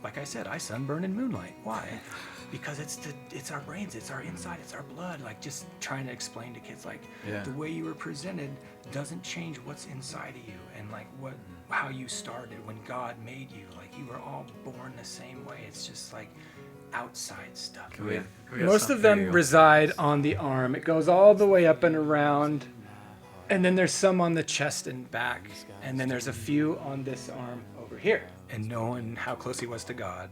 like I said, I sunburn in moonlight. Why? Because it's our brains, it's our inside, it's our blood. Like just trying to explain to kids, like the way you were presented doesn't change what's inside of you, and like how you started when God made you. Like you were all born the same way. It's just like outside stuff. Most of them reside on the arm. It goes all the way up and around, and then there's some on the chest and back, and then there's a few on this arm over here. And knowing how close he was to God,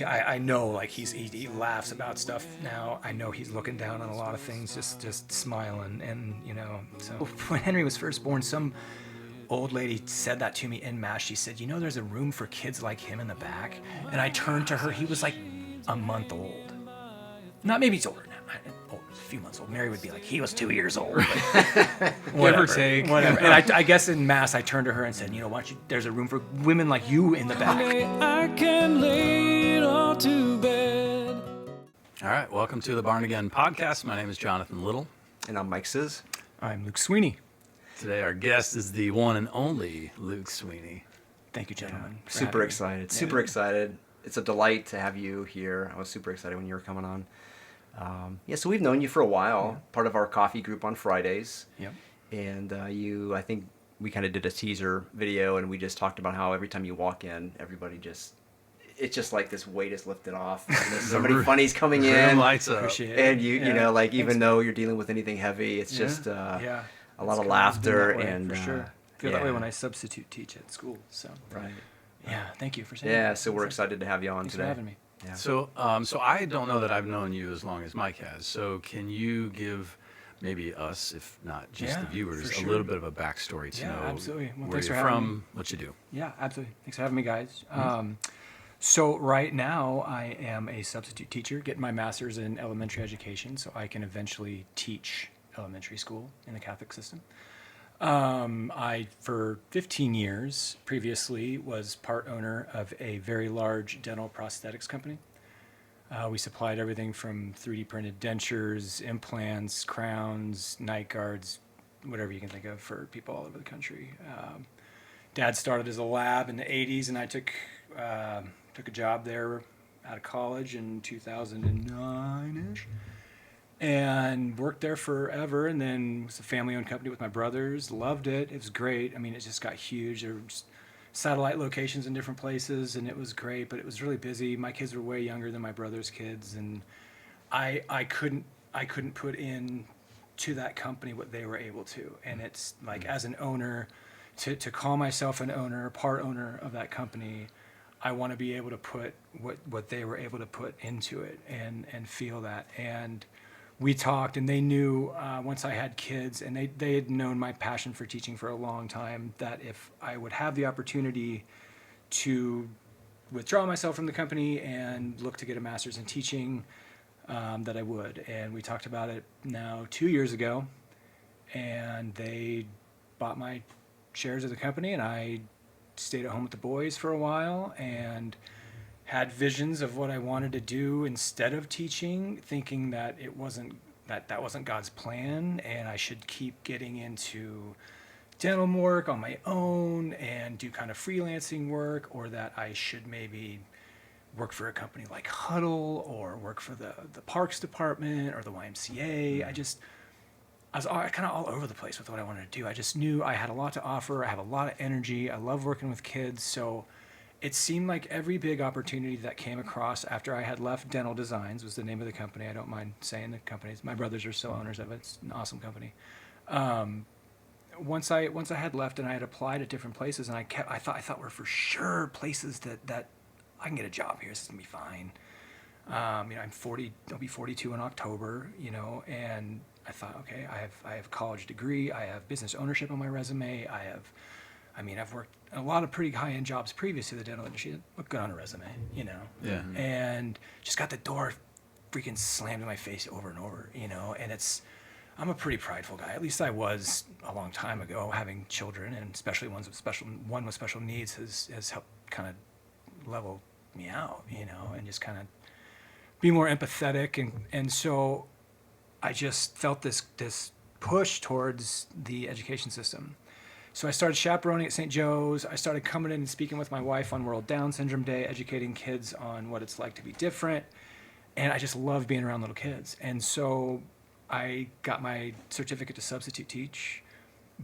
I know, like he laughs about stuff now. I know he's looking down on a lot of things, just smiling. And so when Henry was first born, some old lady said that to me in mass. She said, there's a room for kids like him in the back. And I turned to her. He was like a month old. Not, maybe he's older now. A few months old. Mary would be like, he was 2 years old. Whatever. Whatever. And I guess in mass, I turned to her and said, why don't you, there's a room for women like you in the back. I can lay it all to bed. All right, welcome to the Barn Again podcast. My name is Jonathan Little. And I'm Mike Sizz. I'm Luke Sweeney. Today our guest is the one and only Luke Sweeney. Thank you, gentlemen. Super excited. Super excited. It's a delight to have you here. I was super excited when you were coming on. So we've known you for a while, part of our coffee group on Fridays. Yep. And I think we kind of did a teaser video, and we just talked about how every time you walk in, it's just like this weight is lifted off. And somebody funny's coming in. Lights up. Appreciate And it. even though you're dealing with anything heavy, it's just a lot of laughter. And for sure. I feel that way when I substitute teach at school. So Right. Yeah, thank you for saying Yeah, that. so we're excited to have you on Thanks today. for having me. Yeah. So I don't know that I've known you as long as Mike has. So can you give maybe us, if not just the viewers, for a sure. little bit of a backstory to know absolutely. Well, where thanks you're for having from, me. what you do? Yeah, absolutely. Thanks for having me, guys. So right now, I am a substitute teacher, getting my master's in elementary education, so I can eventually teach elementary school in the Catholic system. I, for 15 years previously, was part owner of a very large dental prosthetics company. We supplied everything from 3D printed dentures, implants, crowns, night guards, whatever you can think of for people all over the country. Dad started as a lab in the 80s, and I took a job there out of college in 2009-ish. And worked there forever, and then was a family-owned company with my brothers. Loved it. It was great. I mean, it just got huge. There were just satellite locations in different places, and it was great, but it was really busy. My kids were way younger than my brother's kids, and I couldn't put in to that company what they were able to. And it's like, as an owner, to call myself an owner, part owner of that company, I want to be able to put what they were able to put into it and feel that. And we talked, and they knew once I had kids, and they had known my passion for teaching for a long time, that if I would have the opportunity to withdraw myself from the company and look to get a master's in teaching, that I would. And we talked about it now 2 years ago, and they bought my shares of the company, and I stayed at home with the boys for a while and had visions of what I wanted to do instead of teaching, thinking that that wasn't God's plan, and I should keep getting into dental work on my own and do kind of freelancing work, or that I should maybe work for a company like Huddle or work for the Parks Department or the YMCA. I was kind of all over the place with what I wanted to do. I just knew I had a lot to offer. I have a lot of energy. I love working with kids, so it seemed like every big opportunity that came across after I had left Dental Designs, was the name of the company. I don't mind saying the company. My brothers are still owners of it. It's an awesome company. Once I had left and I had applied at different places, and I thought were for sure places that I can get a job here. This is gonna be fine. I'm 40. I'll be 42 in October. And I thought, okay, I have a college degree. I have business ownership on my resume. I've worked a lot of pretty high-end jobs previous to the dental industry that look good on a resume, Yeah. And just got the door freaking slammed in my face over and over, and I'm a pretty prideful guy. At least I was a long time ago. Having children, and especially one with special needs, has helped kind of level me out, and just kind of be more empathetic. And so I just felt this push towards the education system. So I started chaperoning at St. Joe's. I started coming in and speaking with my wife on World Down Syndrome Day, educating kids on what it's like to be different. And I just love being around little kids. And so I got my certificate to substitute teach,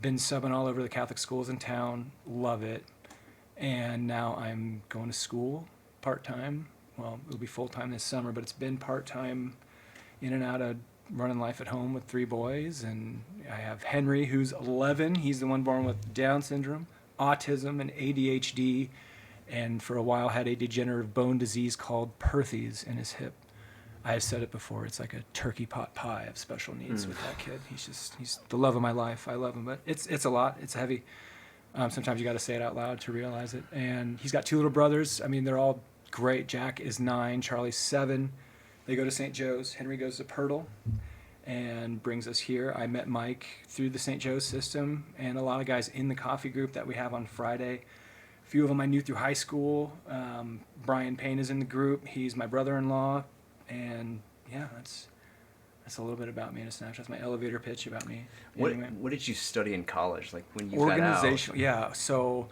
been subbing all over the Catholic schools in town, love it. And now I'm going to school part-time. Well, it'll be full-time this summer, but it's been part-time in and out of running life at home with 3 boys. And I have Henry, who's 11. He's the one born with Down syndrome, autism, and ADHD, and for a while had a degenerative bone disease called Perthes in his hip. I have said it before, it's like a turkey pot pie of special needs with that kid. He's the love of my life. I love him, but it's a lot. It's heavy. Sometimes you got to say it out loud to realize it. And he's got 2 little brothers. I mean, they're all great. Jack is 9, Charlie's 7. They go to St. Joe's. Henry goes to Pirtle and brings us here. I met Mike through the St. Joe's system, and a lot of guys in the coffee group that we have on Friday. A few of them I knew through high school. Brian Payne is in the group. He's my brother-in-law. And yeah, that's a little bit about me in a snapshot. That's my elevator pitch about me. Anyway. What did you study in college? Like when you Organizational, yeah. So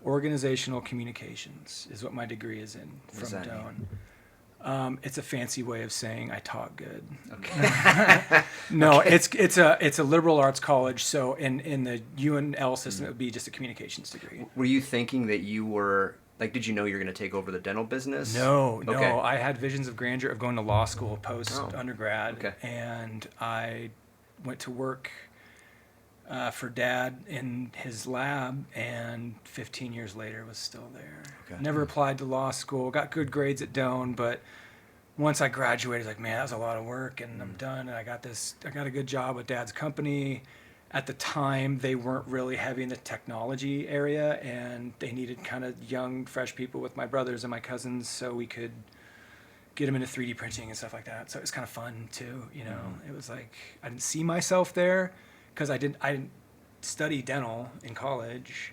organizational communications is what my degree is in What from does that Doane. It's a fancy way of saying I talk good. Okay. No, it's a liberal arts college. So in the UNL system, it would be just a communications degree. Were you thinking that you were like? Did you know you were going to take over the dental business? No. Okay. I had visions of grandeur of going to law school post undergrad, Okay. and I went to work for Dad in his lab, and 15 years later was still there. Okay. Never applied to law school. Got good grades at Doane, but once I graduated, like, man, that was a lot of work, and I'm done. And I got a good job with Dad's company. At the time, they weren't really heavy in the technology area, and they needed kind of young, fresh people with my brothers and my cousins, so we could get them into 3D printing and stuff like that. So it was kind of fun too, you know. It was like I didn't see myself there because I didn't study dental in college,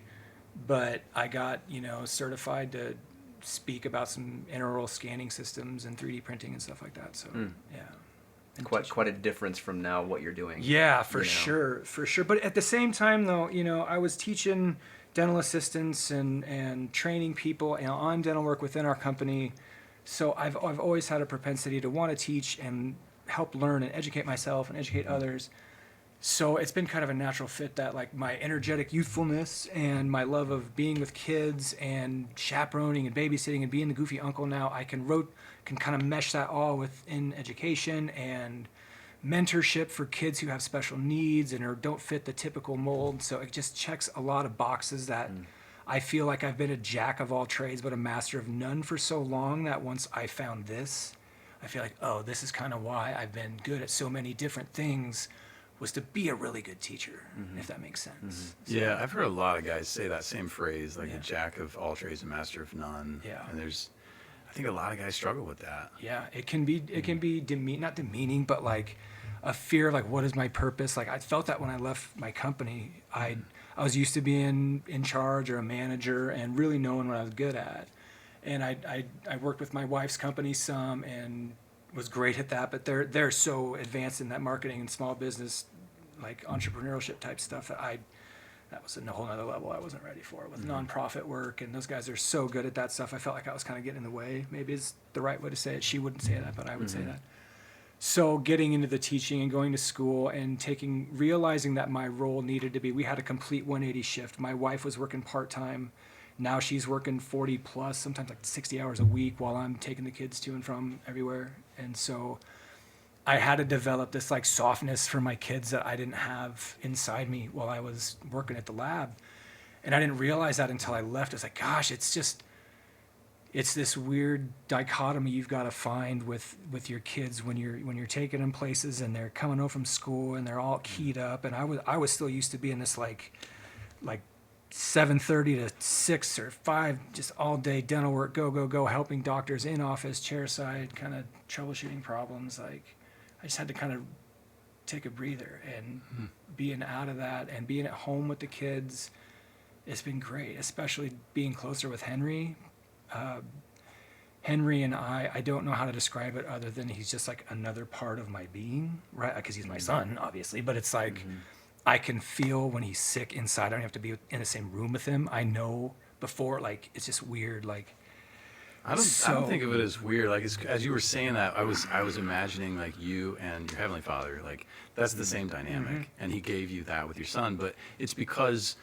but I got, you know, certified to speak about some intraoral scanning systems and 3D printing and stuff like that. So yeah. And Quite a difference from now what you're doing. yeah, for you know? sure. But at the same time, though, you know, I was teaching dental assistants and training people on dental work within our company. So I've always had a propensity to want to teach and help learn and educate myself and educate others. So it's been kind of a natural fit that, like, my energetic youthfulness and my love of being with kids and chaperoning and babysitting and being the goofy uncle now, I can kind of mesh that all within education and mentorship for kids who have special needs and or don't fit the typical mold. So it just checks a lot of boxes that I feel like I've been a jack of all trades but a master of none for so long that once I found this, I feel like, oh, this is kind of why I've been good at so many different things, was to be a really good teacher, if that makes sense. So, Yeah, I've heard a lot of guys say that same phrase, like Yeah. a jack of all trades, a master of none. Yeah. And I think a lot of guys struggle with that. yeah, it can be not demeaning, but like a fear of like, what is my purpose? Like I felt that when I left my company. I was used to being in charge or a manager and really knowing what I was good at. And I worked with my wife's company some and was great at that, but they're so advanced in that marketing and small business, like entrepreneurship type stuff that was a whole nother level I wasn't ready for with nonprofit work. And those guys are so good at that stuff. I felt like I was kind of getting in the way. Maybe is the right way to say it. She wouldn't say that, but I would say that. So getting into the teaching and going to school and realizing that my role needed to be, we had a complete 180 shift. My wife was working part-time. Now she's working 40 plus, sometimes like 60 hours a week while I'm taking the kids to and from everywhere. And so I had to develop this like softness for my kids that I didn't have inside me while I was working at the lab. And I didn't realize that until I left. I was like, gosh, it's this weird dichotomy you've got to find with your kids when you're taking them places and they're coming home from school and they're all keyed up. And I was still used to being this like 7:30 to 6 or 5, just all day dental work, go, helping doctors in office, chairside, kind of troubleshooting problems. Like I just had to kind of take a breather and being out of that and being at home with the kids. It's been great, especially being closer with Henry. Henry and I don't know how to describe it other than he's just like another part of my being, right? Because he's my son, obviously, but it's like I can feel when he's sick inside. I don't have to be in the same room with him. I know before, like, it's just weird. Like, I don't think of it as weird. Like as you were saying that, I was imagining like you and your Heavenly Father. Like that's the same dynamic, and He gave you that with your son. But it's because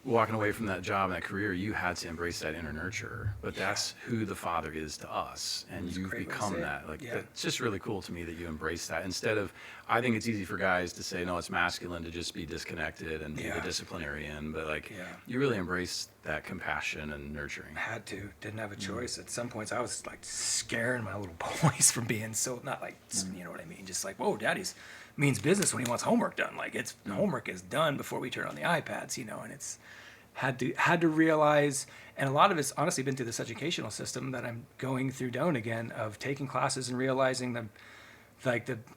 walking away from that job and that career, you had to embrace that inner nurturer. But that's who the Father is to us, and you've become that. Like it's just really cool to me that you embrace that instead of. I think it's easy for guys to say no, it's masculine to just be disconnected and be the disciplinarian, but like you really embrace that compassion and nurturing. Had to, didn't have a choice. At some points, I was like scaring my little boys from being so not like you know what I mean. Just like, whoa, Daddy's means business when he wants homework done. Like it's homework is done before we turn on the iPads, you know. And it's had to realize, and a lot of it's honestly been through this educational system that I'm going through down again of taking classes and realizing the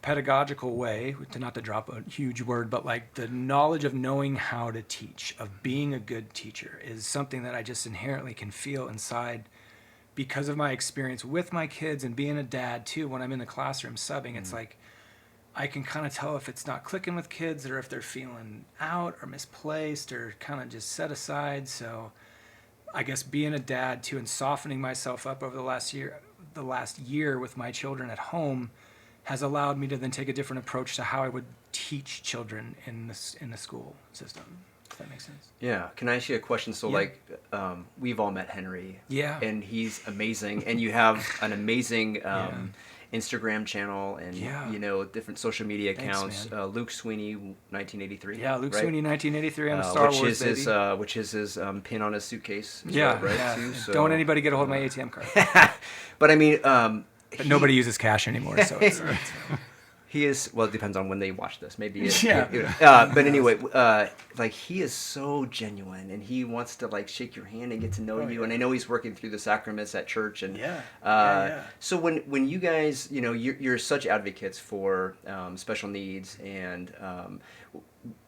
pedagogical way, not to drop a huge word, but like the knowledge of knowing how to teach, of being a good teacher is something that I just inherently can feel inside because of my experience with my kids and being a dad too. When I'm in the classroom subbing, it's like I can kind of tell if it's not clicking with kids or if they're feeling out or misplaced or kind of just set aside. So I guess being a dad too and softening myself up over the last year with my children at home has allowed me to then take a different approach to how I would teach children in the school system. If that makes sense. Yeah. Can I ask you a question? So we've all met Henry. Yeah. And he's amazing. And you have an amazing Instagram channel and different social media accounts. Thanks, Luke Sweeney, 1983. Yeah, Luke Sweeney, 1983 on a Star Wars baby. Which is his pin on his suitcase. Too, so. Don't anybody get a hold of my ATM card. But I mean, but nobody uses cash anymore, so it's he is. Well, it depends on when they watch this. Maybe. But anyway, like he is so genuine, and he wants to like shake your hand and get to know you. And I know he's working through the sacraments at church, and So when you guys, you're such advocates for special needs, and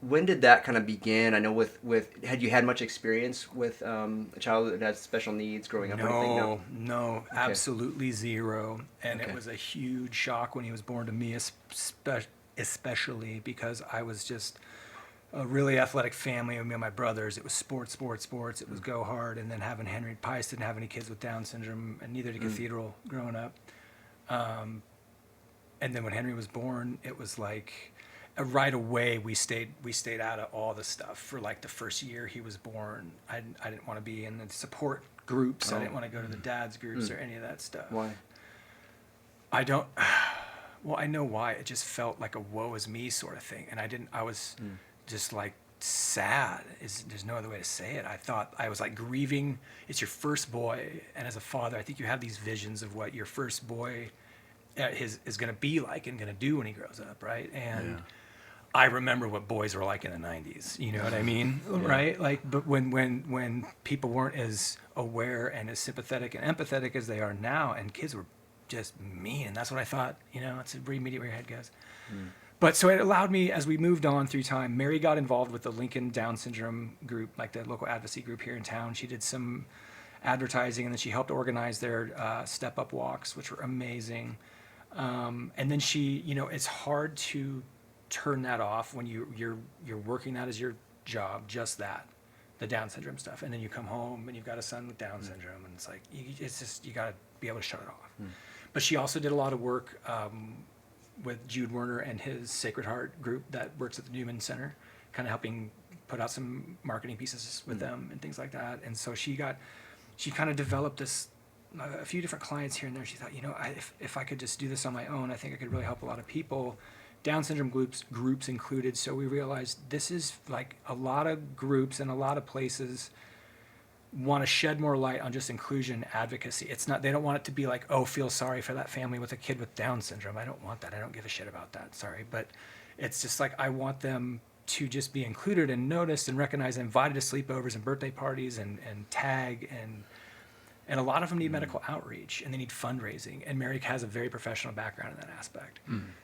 when did that kind of begin? I know with had you had much experience with a child that had special needs growing up? No, absolutely zero. And it was a huge shock when he was born to me, especially because I was just a really athletic family. I mean, my brothers, it was sports. It was go hard. And then having Henry Pice didn't have any kids with Down syndrome, and neither did Cathedral growing up. And then when Henry was born, it was like right away we stayed out of all the stuff for like the first year he was born. I didn't want to be in the support groups. I didn't want to go to the dad's groups or any of that stuff. Why? Well, I know why. It just felt like a woe is me sort of thing. And I was just like sad. There's no other way to say it. I thought I was like grieving. It's your first boy. And as a father, I think you have these visions of what your first boy is going to be like and going to do when he grows up, right? And I remember what boys were like in the 90s. You know what I mean? Right? Like, but when people weren't as aware and as sympathetic and empathetic as they are now, and kids were just mean, and that's what I thought. It's immediate where your head goes. But so it allowed me, as we moved on through time, Mary got involved with the Lincoln Down syndrome group, like the local advocacy group here in town. She did some advertising, and then she helped organize their step-up walks, which were amazing. And then she, it's hard to turn that off when you're working that as your job, just that, the Down syndrome stuff. And then you come home and you've got a son with Down syndrome, and it's like, you got to be able to shut it off. But she also did a lot of work with Jude Werner and his Sacred Heart group that works at the Newman Center, kind of helping put out some marketing pieces with them and things like that. And so she kind of developed a few different clients here and there. She thought, if I could just do this on my own, I think I could really help a lot of people, Down syndrome groups included. So we realized this is like a lot of groups and a lot of places want to shed more light on just inclusion advocacy. It's not, they don't want it to be like, oh, feel sorry for that family with a kid with Down syndrome. I don't want that. I don't give a shit about that. Sorry. But it's just like, I want them to just be included and noticed and recognized and invited to sleepovers and birthday parties and tag and a lot of them need medical outreach and they need fundraising. And Mary has a very professional background in that aspect.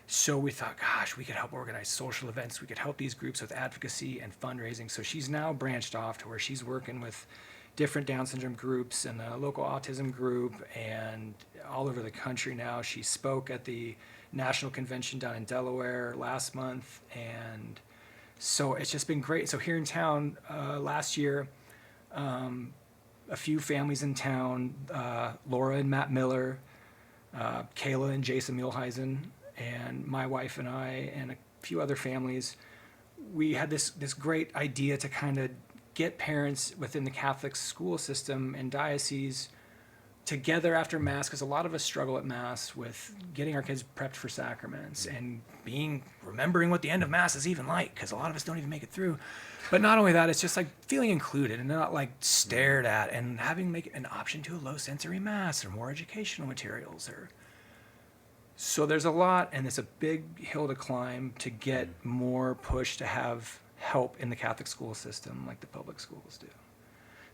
So we thought, gosh, we could help organize social events. We could help these groups with advocacy and fundraising. So she's now branched off to where she's working with different Down syndrome groups and a local autism group and all over the country now. She spoke at the national convention down in Delaware last month, and So it's just been great. So here in town, last year, a few families in town, Laura and Matt Miller, Kayla and Jason Muehlheisen, and my wife and I, and a few other families, we had this great idea to kind of get parents within the Catholic school system and diocese together after Mass, because a lot of us struggle at Mass with getting our kids prepped for sacraments and remembering what the end of Mass is even like, because a lot of us don't even make it through. But not only that, it's just like feeling included and not like stared at, and having make an option to a low sensory Mass or more educational materials. So there's a lot, and it's a big hill to climb to get more push to have help in the Catholic school system like the public schools do.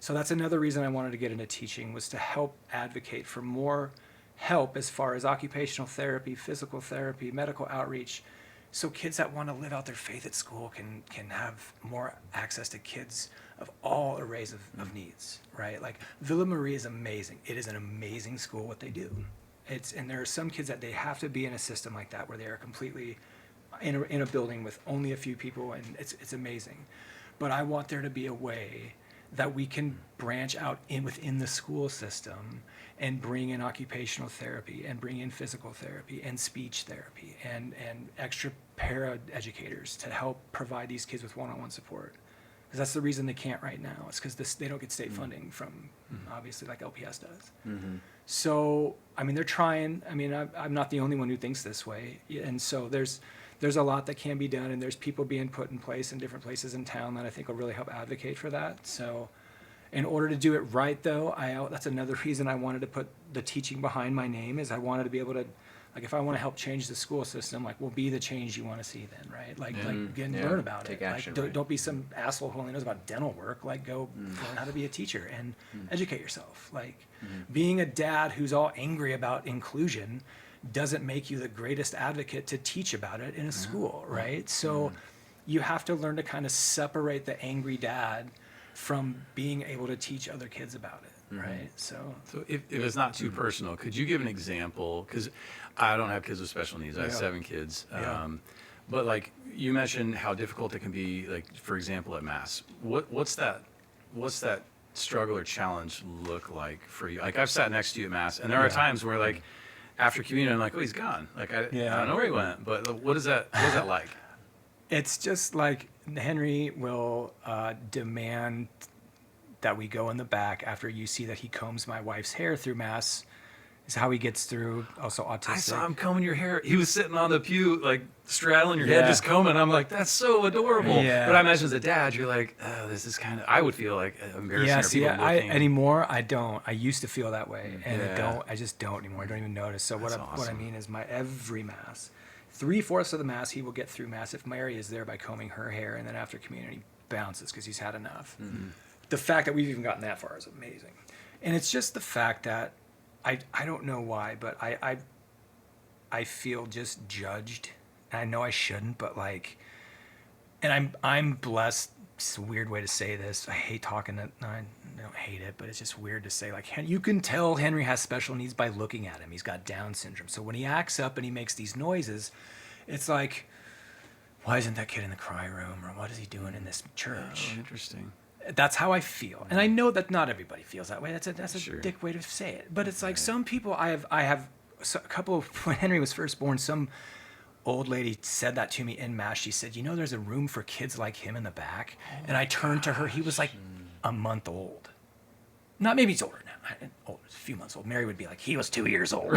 So that's another reason I wanted to get into teaching, was to help advocate for more help as far as occupational therapy, physical therapy, medical outreach, so kids that want to live out their faith at school can have more access to kids of all arrays of needs, right? Like Villa Marie is amazing. It is an amazing school, what they do. And there are some kids that they have to be in a system like that where they are completely in a building with only a few people, and it's amazing. But I want there to be a way that we can branch out within the school system and bring in occupational therapy and bring in physical therapy and speech therapy and extra para educators to help provide these kids with one-on-one support. Because that's the reason they can't right now. It's because they don't get state funding from, obviously, like LPS does. So, I mean, they're trying. I mean, I'm not the only one who thinks this way. And so there's a lot that can be done, and there's people being put in place in different places in town that I think will really help advocate for that. So in order to do it right, though, that's another reason I wanted to put the teaching behind my name, is I wanted to be able to, like, if I want to help change the school system, like, we'll be the change you want to see then, right? Like learn about Take it. action, Like, right. don't be some asshole who only knows about dental work. Like, go learn how to be a teacher and educate yourself. Like, being a dad who's all angry about inclusion doesn't make you the greatest advocate to teach about it in a school, right? So you have to learn to kind of separate the angry dad from being able to teach other kids about it, right? So if it's not too personal, could you give an example? Because I don't have kids with special needs. I have 7 kids. But like you mentioned how difficult it can be, like, for example, at Mass. What's that struggle or challenge look like for you? Like, I've sat next to you at Mass, and there are times where, like, after communion, I'm like, oh, he's gone. Like, I don't know where he went. But what is that like? it's just like Henry will demand that we go in the back after you see that he combs my wife's hair through Mass. Is how he gets through. Also autistic. I saw him combing your hair. He was sitting on the pew, like, straddling your head, just combing. I'm like, that's so adorable. Yeah. But I imagine as a dad, you're like, oh, this is kind of, I would feel like embarrassing. Yeah, or see, people looking. anymore, I don't. I used to feel that way, and Yeah. I just don't anymore. I don't even notice. So what I awesome. mean is my every Mass, 3/4 of the Mass, he will get through Mass if Mary is there by combing her hair, and then after communion, he bounces because he's had enough. The fact that we've even gotten that far is amazing. And it's just the fact that I don't know why, but I feel just judged. And I know I shouldn't, but like, and I'm blessed. It's a weird way to say this. I hate talking that. I don't hate it, but it's just weird to say, like, you can tell Henry has special needs by looking at him. He's got Down syndrome. So when he acts up and he makes these noises, it's like, why isn't that kid in the cry room? Or what is he doing in this church? Oh, interesting. That's how I feel, and I know that not everybody feels that way. That's a Sure. dick way to say it, but it's like some people. I have a couple of, when Henry was first born, some old lady said that to me in Mass. She said, "You know, there's a room for kids like him in the back." And I turned to her. He was like a month old. Not maybe he's older now. A few months old. Mary would be like, he was 2 years old.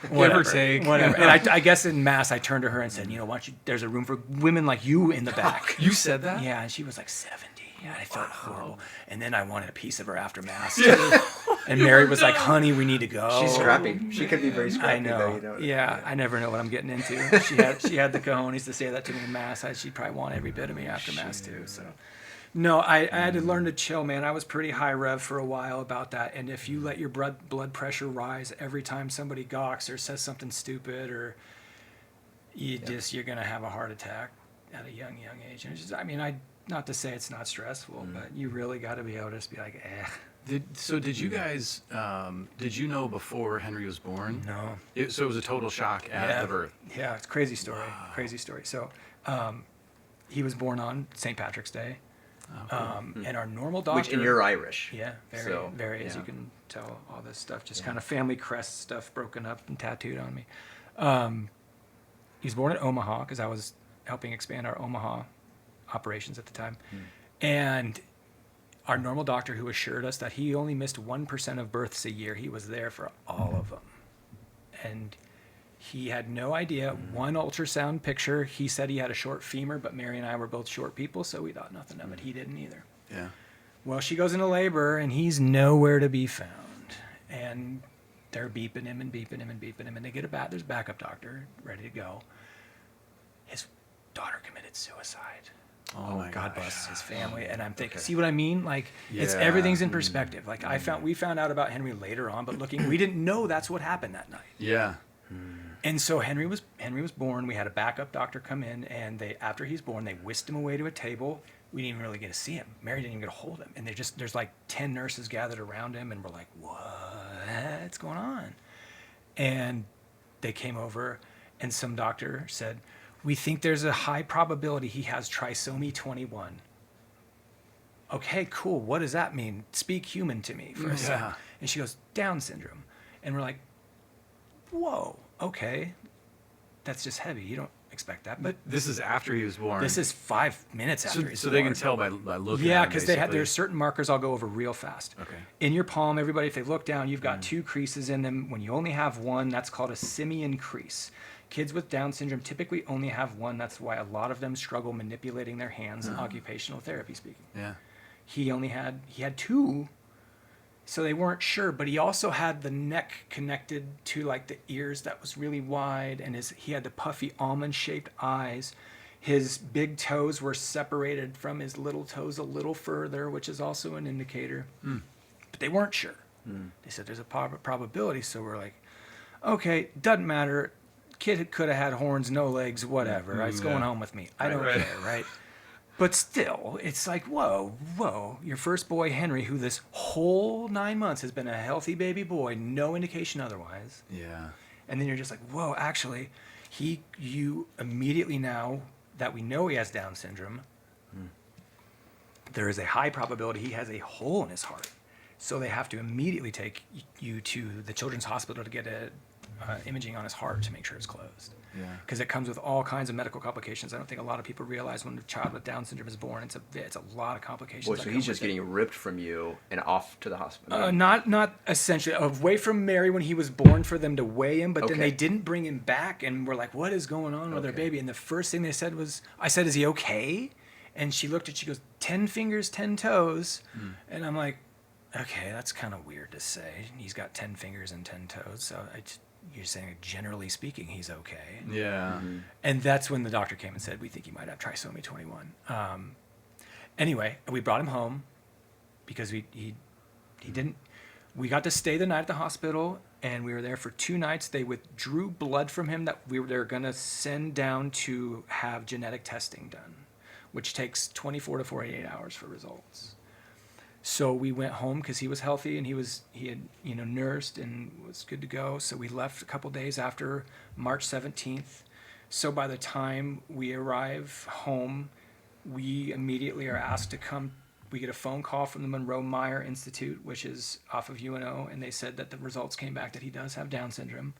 Whatever. Take. Whatever. And I guess in Mass, I turned to her and said, "You know, why don't you? There's a room for women like you in the back." You said that? Yeah, and she was like 70. Yeah, I felt horrible. And then I wanted a piece of her after Mass. And Mary was like, "Honey, we need to go." She's scrappy. She could be very scrappy. I know. Though, you know. Yeah, I never know what I'm getting into. She had the cojones to say that to me in Mass. She'd probably want every bit of me after Mass too. So, no, I had to learn to chill, man. I was pretty high rev for a while about that. And if you let your blood pressure rise every time somebody gawks or says something stupid, or you're gonna have a heart attack at a young age. And it's just, I mean, not to say it's not stressful, but you really got to be able to just be like, eh. Did you guys, did you know before Henry was born? No. So it was a total shock at the birth. Yeah, it's a crazy story. Crazy story. So, he was born on St. Patrick's Day. Oh, cool. And our normal doctor. Which, and you're Irish. Yeah, very, So, very, as yeah. you can tell, all this stuff, just kind of family crest stuff broken up and tattooed on me. He was born in Omaha because I was helping expand our Omaha operations at the time. And our normal doctor, who assured us that he only missed 1% of births a year, he was there for all of them. And he had no idea. One ultrasound picture, he said he had a short femur, but Mary and I were both short people, so we thought nothing of it. He didn't either. Yeah. Well, she goes into labor, and he's nowhere to be found. And they're beeping him and beeping him and beeping him, and they get there's a backup doctor ready to go. His daughter committed suicide. Oh my God gosh. bless his family. And I'm thinking, Okay. see what I mean? Like, it's Yeah. everything's in perspective. Like, we found out about Henry later on, but we didn't know that's what happened that night. Yeah. And so Henry was born. We had a backup doctor come in, and after he's born, they whisked him away to a table. We didn't even really get to see him. Mary didn't even get to hold him. And there's like 10 nurses gathered around him, and we're like, what's going on? And they came over, and some doctor said, we think there's a high probability he has trisomy 21. Okay, cool. What does that mean? Speak human to me for a second. And she goes, Down syndrome. And we're like, whoa, okay. That's just heavy. You don't expect that. But This is after he was born. this is 5 minutes after he's so born. they can tell by looking. Yeah, at him, because basically. there's certain markers I'll go over real fast. Okay. In your palm, everybody, if they look down, you've got 2 creases in them. When you only have one, that's called a simian crease. Kids with Down syndrome typically only have one. That's why a lot of them struggle manipulating their hands, occupational therapy speaking. Yeah. He had 2, so they weren't sure. But he also had the neck connected to like the ears that was really wide, and he had the puffy almond-shaped eyes. His big toes were separated from his little toes a little further, which is also an indicator. But they weren't sure. They said there's a probability, so we're like, okay, doesn't matter. Kid could have had horns, no legs, whatever. It's going home with me. I don't care, right? But still, it's like, whoa, your first boy, Henry, who this whole 9 months has been a healthy baby boy, no indication otherwise. Yeah. And then you're just like, whoa, actually, you immediately, now that we know he has Down syndrome, there is a high probability he has a hole in his heart. So they have to immediately take you to the Children's Hospital to get imaging on his heart to make sure it's closed. Yeah. Because it comes with all kinds of medical complications. I don't think a lot of people realize when a child with Down syndrome is born, it's a lot of complications. Boy, that so come he's just with it. getting ripped from you and off to the hospital. Not essentially away from Mary when he was born for them to weigh him, but then Okay. they didn't bring him back, and we're like, what is going on with our Okay. baby? And the first thing they said was, I said, is he okay? And she looked she goes, 10 fingers, 10 toes. And I'm like, okay, that's kind of weird to say. He's got 10 fingers and 10 toes. So you're saying, generally speaking, he's okay. Yeah. And that's when the doctor came and said, we think he might have trisomy 21. Anyway, we brought him home because he didn't. We got to stay the night at the hospital, and we were there for 2 nights. They withdrew blood from him that they're going to send down to have genetic testing done, which takes 24 to 48 hours for results. So we went home because he was healthy and he had nursed and was good to go. So we left a couple days after March 17th. So by the time we arrive home, we immediately are asked to come. We get a phone call from the Monroe Meyer Institute, which is off of UNO, and they said that the results came back that he does have Down syndrome.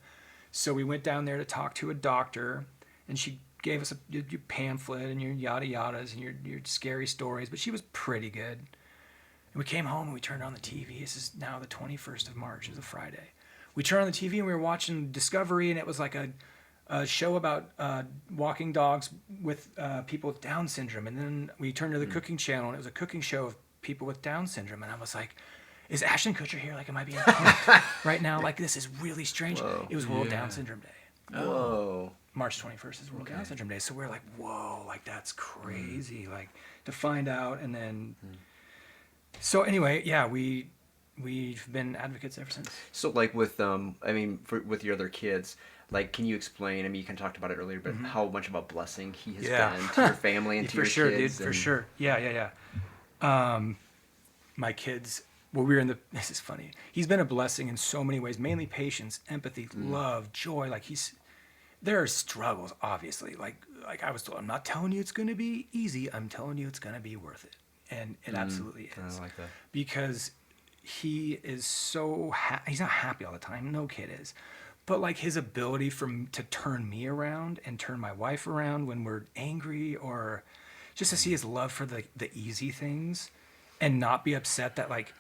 So we went down there to talk to a doctor, and she gave us your pamphlet and your yada yadas and your scary stories, but she was pretty good. And we came home and we turned on the TV. This is now the 21st of March. It was a Friday. We turned on the TV and we were watching Discovery, and it was like a show about walking dogs with people with Down syndrome. And then we turned to the cooking channel, and it was a cooking show of people with Down syndrome. And I was like, is Ashton Kutcher here? Like, am I being right now? Like, this is really strange. Whoa. It was World Down Syndrome Day. Whoa. March 21st is World Down Syndrome Day. So we're like, whoa, like that's crazy. Like to find out, and then... So anyway, yeah, we've been advocates ever since. So like with with your other kids, like, can you explain? I mean, you kind of talked about it earlier, but how much of a blessing he has been to your family and to your kids. For sure. Yeah. My kids. Well, this is funny. He's been a blessing in so many ways, mainly patience, empathy, love, joy. Like there are struggles, obviously. Like like I was told, I'm not telling you it's going to be easy. I'm telling you it's going to be worth it. And it absolutely is. I like that. Because he is so he's not happy all the time. No kid is. But like his ability to turn me around and turn my wife around when we're angry, or just to see his love for the easy things and not be upset that like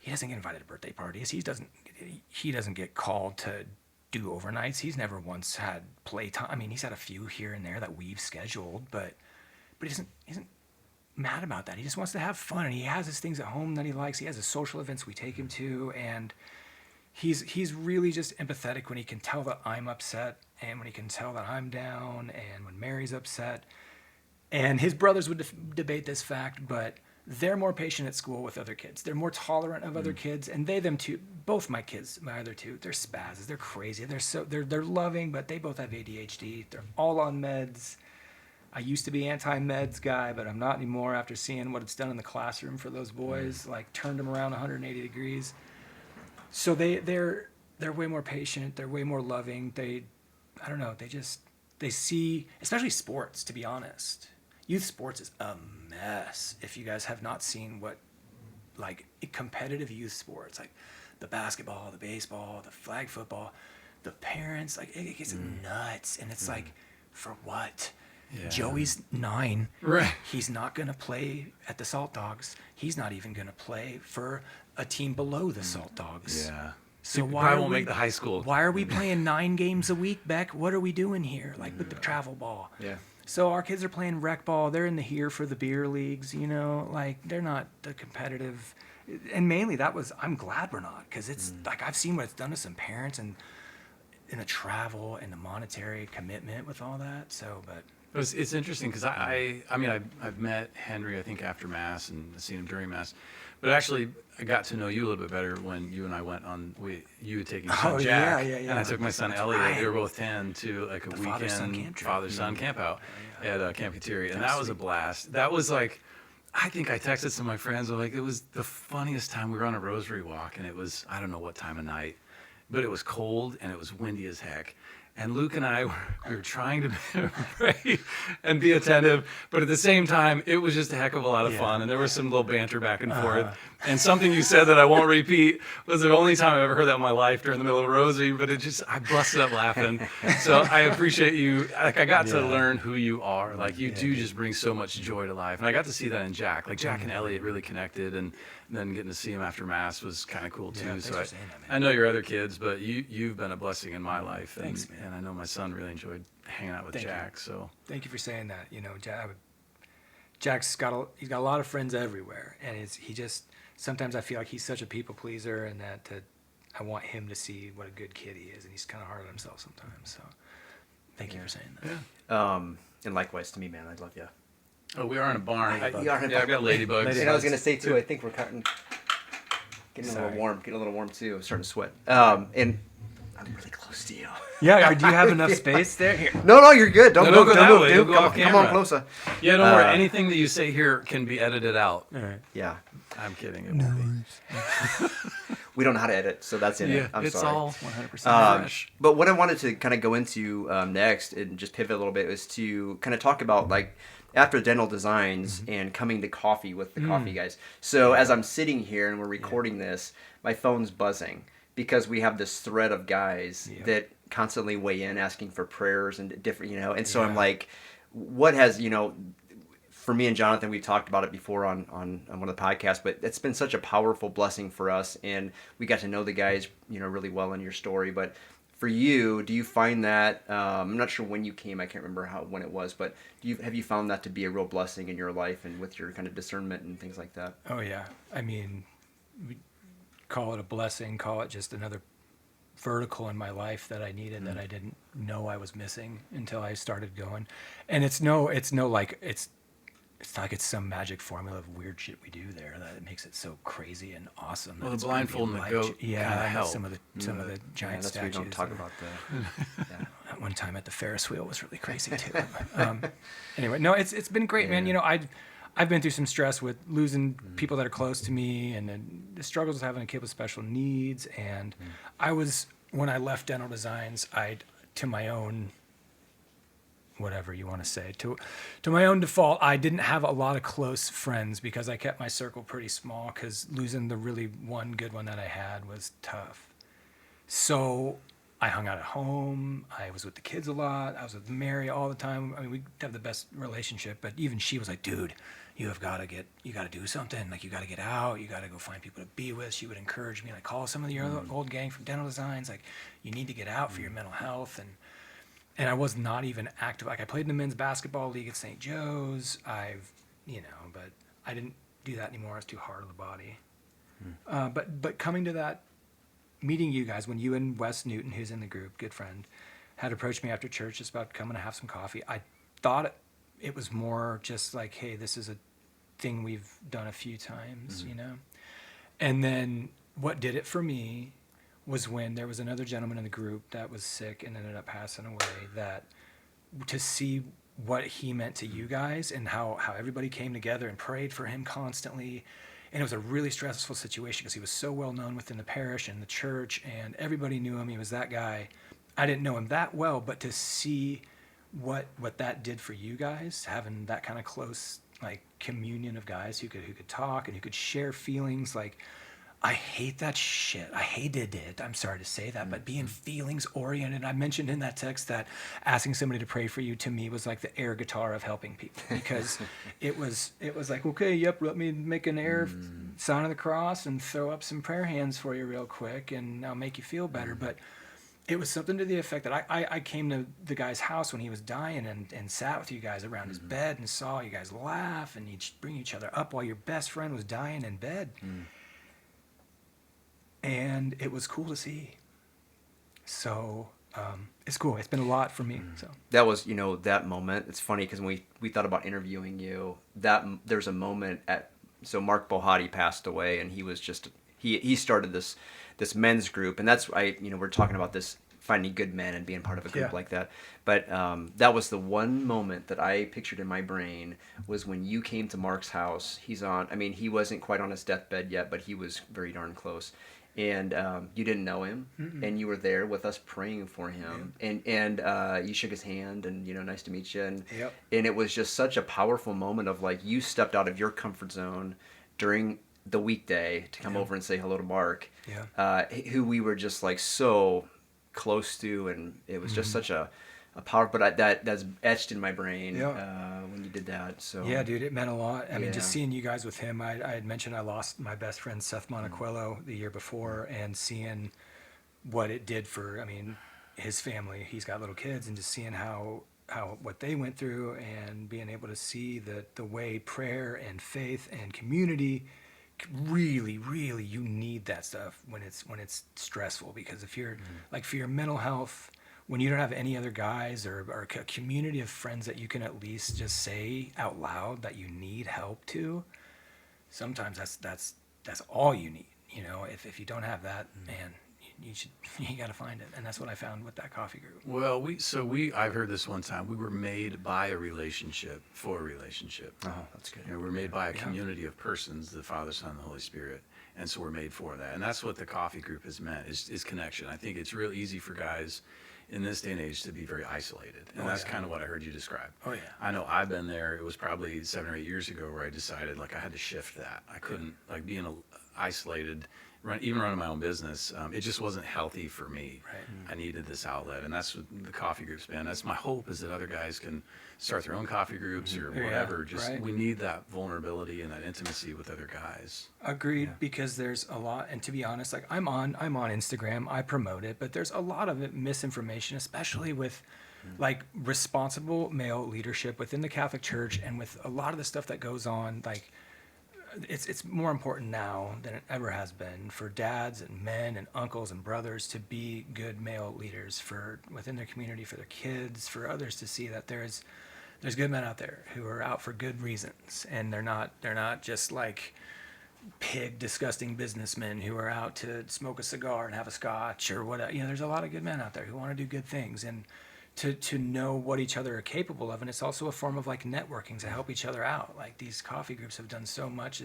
he doesn't get invited to birthday parties. He doesn't get called to do overnights. He's never once had playtime. I mean, he's had a few here and there that we've scheduled, but he isn't mad about that. He just wants to have fun, and he has his things at home that he likes. He has his social events we take him to, and he's really just empathetic when he can tell that I'm upset, and when he can tell that I'm down, and when Mary's upset. And his brothers would debate this fact, but they're more patient at school with other kids. They're more tolerant of other kids, and them too. Both my kids, my other two, they're spazzes. They're crazy. They're loving, but they both have ADHD. They're all on meds. I used to be anti-meds guy, but I'm not anymore after seeing what it's done in the classroom for those boys. Like turned them around 180 degrees. So they're way more patient. They're way more loving. I don't know. They see, especially sports. To be honest, youth sports is a mess. If you guys have not seen what, like competitive youth sports, like the basketball, the baseball, the flag football, the parents, like it gets nuts, and it's like, for what? Yeah. Joey's 9. Right. He's not going to play at the Salt Dogs. He's not even going to play for a team below the Salt Dogs. Yeah. So why won't make the high school? Why are we playing 9 games a week, Beck? What are we doing here? Like with the travel ball. Yeah. So our kids are playing rec ball. They're in here for the beer leagues, like they're not the competitive. And mainly I'm glad we're not, because it's like I've seen what it's done to some parents and in the travel and the monetary commitment with all that. So, but. It's interesting because I've met Henry, I think, after Mass, and seen him during Mass. But actually, I got to know you a little bit better when you and I went on. You had taken your son Jack, and I took my son Elliot. Right. They were both 10 to like a weekend father-son camp out at Camp Kateri, and that was a blast. That was like, I think I texted some of my friends. Like, it was the funniest time. We were on a rosary walk, and it was, I don't know what time of night, but it was cold and it was windy as heck. And Luke and I we were trying to pray and be attentive, but at the same time, it was just a heck of a lot of fun. And there was some little banter back and forth. And something you said that I won't repeat was the only time I've ever heard that in my life during the middle of a rosary, but I busted up laughing. So I appreciate you. Like, I got to learn who you are. Like, you do just bring so much joy to life. And I got to see that in Jack. Like, Jack and Elliot really connected, and then getting to see him after Mass was kind of cool too. So I know your other kids, but you've been a blessing in my life. Thanks, man. And I know my son really enjoyed hanging out with Jack. So thank you for saying that. Jack's got a lot of friends everywhere, and he just sometimes I feel like he's such a people pleaser, and that I want him to see what a good kid he is, and he's kind of hard on himself sometimes. So thank you for saying that. Yeah. And likewise to me, man. I love you. Oh, we are in a barn. You are in a I've got ladybugs. And I was gonna say too. I think we're getting a little warm too. I'm starting to sweat. And I'm really close to you. Yeah. Do you have enough space there? Here. No, you're good. Don't move, dude. Come on closer. Yeah, don't worry. Anything that you say here can be edited out. All right. Yeah. I'm kidding. It won't be. We don't know how to edit, so that's in it. It's sorry. all 100% fresh. But what I wanted to kind of go into next and just pivot a little bit was to kind of talk about like after dental designs and coming to coffee with the coffee guys. So as I'm sitting here and we're recording this, my phone's buzzing because we have this thread of guys that constantly weigh in asking for prayers and different, and so I'm like, what has, for me and Jonathan, we've talked about it before on one of the podcasts, but it's been such a powerful blessing for us, and we got to know the guys, really well in your story. But for you, do you find that, I'm not sure when you came, I can't remember when it was, but have you found that to be a real blessing in your life and with your kind of discernment and things like that? Oh, yeah. I mean, we call it a blessing, call it just another vertical in my life that I needed that I didn't know I was missing until I started going. And it's not like it's some magic formula of weird shit we do there that it makes it so crazy and awesome. Well, the blindfold and the goat help. Some of the giant that's statues. We don't talk about that. That one time at the Ferris wheel was really crazy too. Anyway, no, it's been great, man. I've been through some stress with losing people that are close to me, and then the struggles of having a kid with special needs. And when I left dental designs, to my own whatever you want to say. To my own default, I didn't have a lot of close friends because I kept my circle pretty small because losing the really one good one that I had was tough. So I hung out at home. I was with the kids a lot. I was with Mary all the time. I mean, we have the best relationship, but even she was like, dude, you got to do something. Like, you got to get out. You got to go find people to be with. She would encourage me, like, call some of the other old gang from Dental Designs. Like, you need to get out for your mental health. And I was not even active. Like, I played in the men's basketball league at St. Joe's. But I didn't do that anymore. I was too hard on the body. But coming to that, meeting you guys, when you and Wes Newton, who's in the group, good friend, had approached me after church just about coming to have some coffee, I thought it was more just like, hey, this is a thing we've done a few times, And then what did it for me was when there was another gentleman in the group that was sick and ended up passing away, that to see what he meant to you guys and how everybody came together and prayed for him constantly. And it was a really stressful situation because he was so well known within the parish and the church, and everybody knew him. He was that guy. I didn't know him that well, but to see what that did for you guys, having that kind of close like communion of guys who could talk and who could share feelings. Like, I hate that shit. I hated it. I'm sorry to say that, but being feelings oriented. I mentioned in that text that asking somebody to pray for you to me was like the air guitar of helping people, because it was like, okay, yep, let me make an air sign of the cross and throw up some prayer hands for you real quick, and I'll make you feel better. But it was something to the effect that I came to the guy's house when he was dying and sat with you guys around his bed and saw you guys laugh and you'd bring each other up while your best friend was dying in bed. And it was cool to see. So it's cool. It's been a lot for me. So that was, that moment. It's funny because when we thought about interviewing you, there's a moment so Mark Bohati passed away, and he was just he started this men's group, and that's we're talking about this, finding good men and being part of a group like that. But that was the one moment that I pictured in my brain, was when you came to Mark's house. He wasn't quite on his deathbed yet, but he was very darn close. And you didn't know him, and you were there with us praying for him, and you shook his hand, and nice to meet you, and it was just such a powerful moment of like, you stepped out of your comfort zone during the weekday to come over and say hello to Mark, who we were just like so close to, and it was just such a power. But that's etched in my brain when you did that. So yeah, dude, it meant a lot. I mean, just seeing you guys with him. I had mentioned I lost my best friend Seth Monticello the year before, and seeing what it did for, his family. He's got little kids, and just seeing how what they went through, and being able to see the way prayer and faith and community really, really, you need that stuff when it's stressful, because if you're like, for your mental health, when you don't have any other guys or a community of friends that you can at least just say out loud that you need help to, sometimes that's all you need. If you don't have that, man, you got to find it. And that's what I found with that coffee group. Well, I've heard this one time. We were made by a relationship for a relationship. Oh, that's good. We're made by a community of persons, the Father, Son, and the Holy Spirit. And so we're made for that. And that's what the coffee group has meant, is connection. I think it's real easy for guys in this day and age to be very isolated. And that's kind of what I heard you describe. Oh, yeah. I know I've been there. It was probably 7 or 8 years ago where I decided, like, I had to shift that. I couldn't, like, being isolated, even running my own business, it just wasn't healthy for me. Right. I needed this outlet, and that's what the coffee group's been. That's my hope, is that other guys can start their own coffee groups or whatever. We need that vulnerability and that intimacy with other guys. Agreed, because there's a lot, and to be honest, like, I'm on Instagram, I promote it, but there's a lot of misinformation, especially with like responsible male leadership within the Catholic Church, and with a lot of the stuff that goes on. Like, it's more important now than it ever has been for dads and men and uncles and brothers to be good male leaders within their community, for their kids, for others to see that there's good men out there who are out for good reasons, and they're not just like pig, disgusting businessmen who are out to smoke a cigar and have a scotch or whatever. There's a lot of good men out there who want to do good things, and to know what each other are capable of. And it's also a form of like networking to help each other out. Like, these coffee groups have done so much.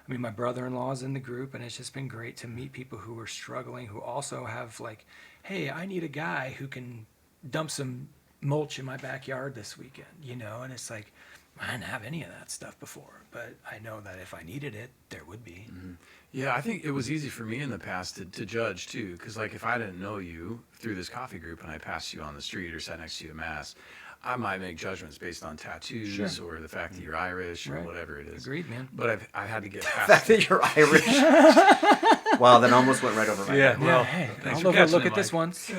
My brother-in-law's in the group, and it's just been great to meet people who are struggling, who also have like, hey, I need a guy who can dump some mulch in my backyard this weekend, you know, and it's like, I didn't have any of that stuff before, but I know that if I needed it, there would be. Mm-hmm. Yeah, I think it was easy for me in the past to judge too, because like if I didn't know you through this coffee group and I passed you on the street or sat next to you at Mass, I might make judgments based on tattoos or the fact that you're Irish or whatever it is. Agreed, man. But I had to get The past fact that you're Irish. Wow, that almost went right over my head. Well, Hey, thanks I'll for look catching it, at this Mike. once.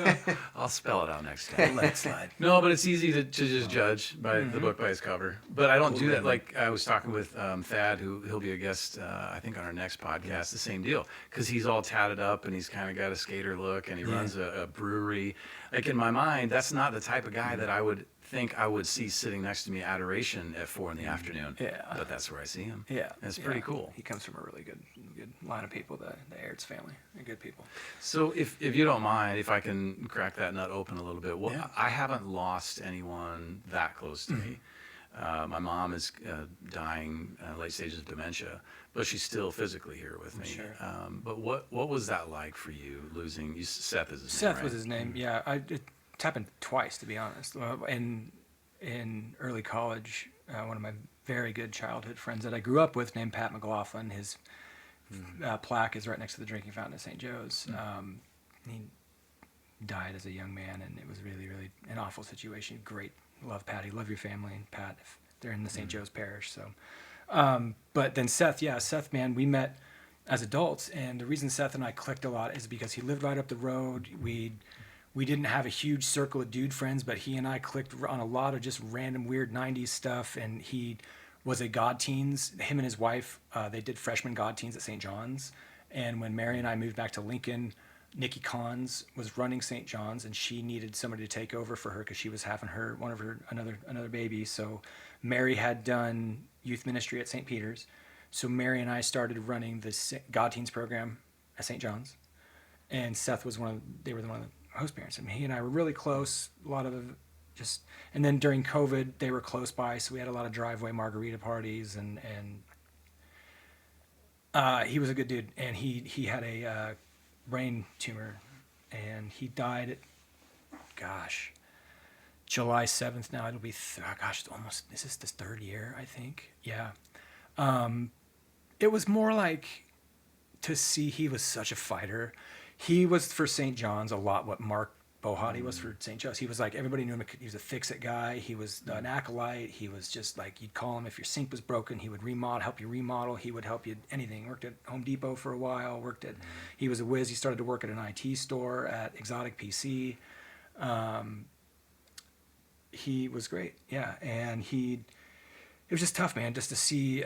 I'll spell it out next time. Let it slide. No, but it's easy to just judge by the book by its cover. But I don't do that. Like I was talking with Thad, he'll be a guest, I think, on our next podcast. The same deal, because he's all tatted up and he's kind of got a skater look, and he runs a brewery. Like in my mind, that's not the type of guy that I would think I would see sitting next to me at Adoration at 4 p.m. Yeah. But that's where I see him. Yeah. And it's pretty cool. He comes from a really good line of people, the Airds family. They're good people. So if you don't mind, if I can crack that nut open a little bit, well, Yeah. I haven't lost anyone that close to me. My mom is dying, late stages of dementia, but she's still physically here with me. Sure. But what was that like for you, losing Seth is his name, Seth right? was his name. Yeah, it's happened twice, to be honest. In early college, one of my very good childhood friends that I grew up with, named Pat McLaughlin, his plaque is right next to the drinking fountain at St. Joe's. He died as a young man, and it was really, really an awful situation. Great, love Patty, love your family, and Pat, if they're in the St. Joe's parish. So, but then Seth, man, we met as adults, and the reason Seth and I clicked a lot is because he lived right up the road. We didn't have a huge circle of dude friends, but he and I clicked on a lot of just random weird 90s stuff, and he was a God Teens. Him and his wife, they did freshman God Teens at St. John's, and when Mary and I moved back to Lincoln, Nikki Cons was running St. John's, and she needed somebody to take over for her because she was having another baby. So Mary had done youth ministry at St. Peter's, so Mary and I started running the God Teens program at St. John's, and Seth was one of the host parents, and he and I were really close. A lot of and then during COVID, they were close by, so we had a lot of driveway margarita parties, and he was a good dude, and he had a brain tumor, and he died at, July 7th now. It'll be, this is the third year, I think. Yeah. It was more like to see he was such a fighter. He was for St. John's a lot what Mark Bohati was for St. Joe's. He was like, everybody knew him. He was a fix-it guy. He was an acolyte. He was just like, you'd call him if your sink was broken. He would help you remodel. He would help you anything. Worked at Home Depot for a while. He was a whiz. He started to work at an IT store at Exotic PC. He was great. Yeah. And it was just tough, man, just to see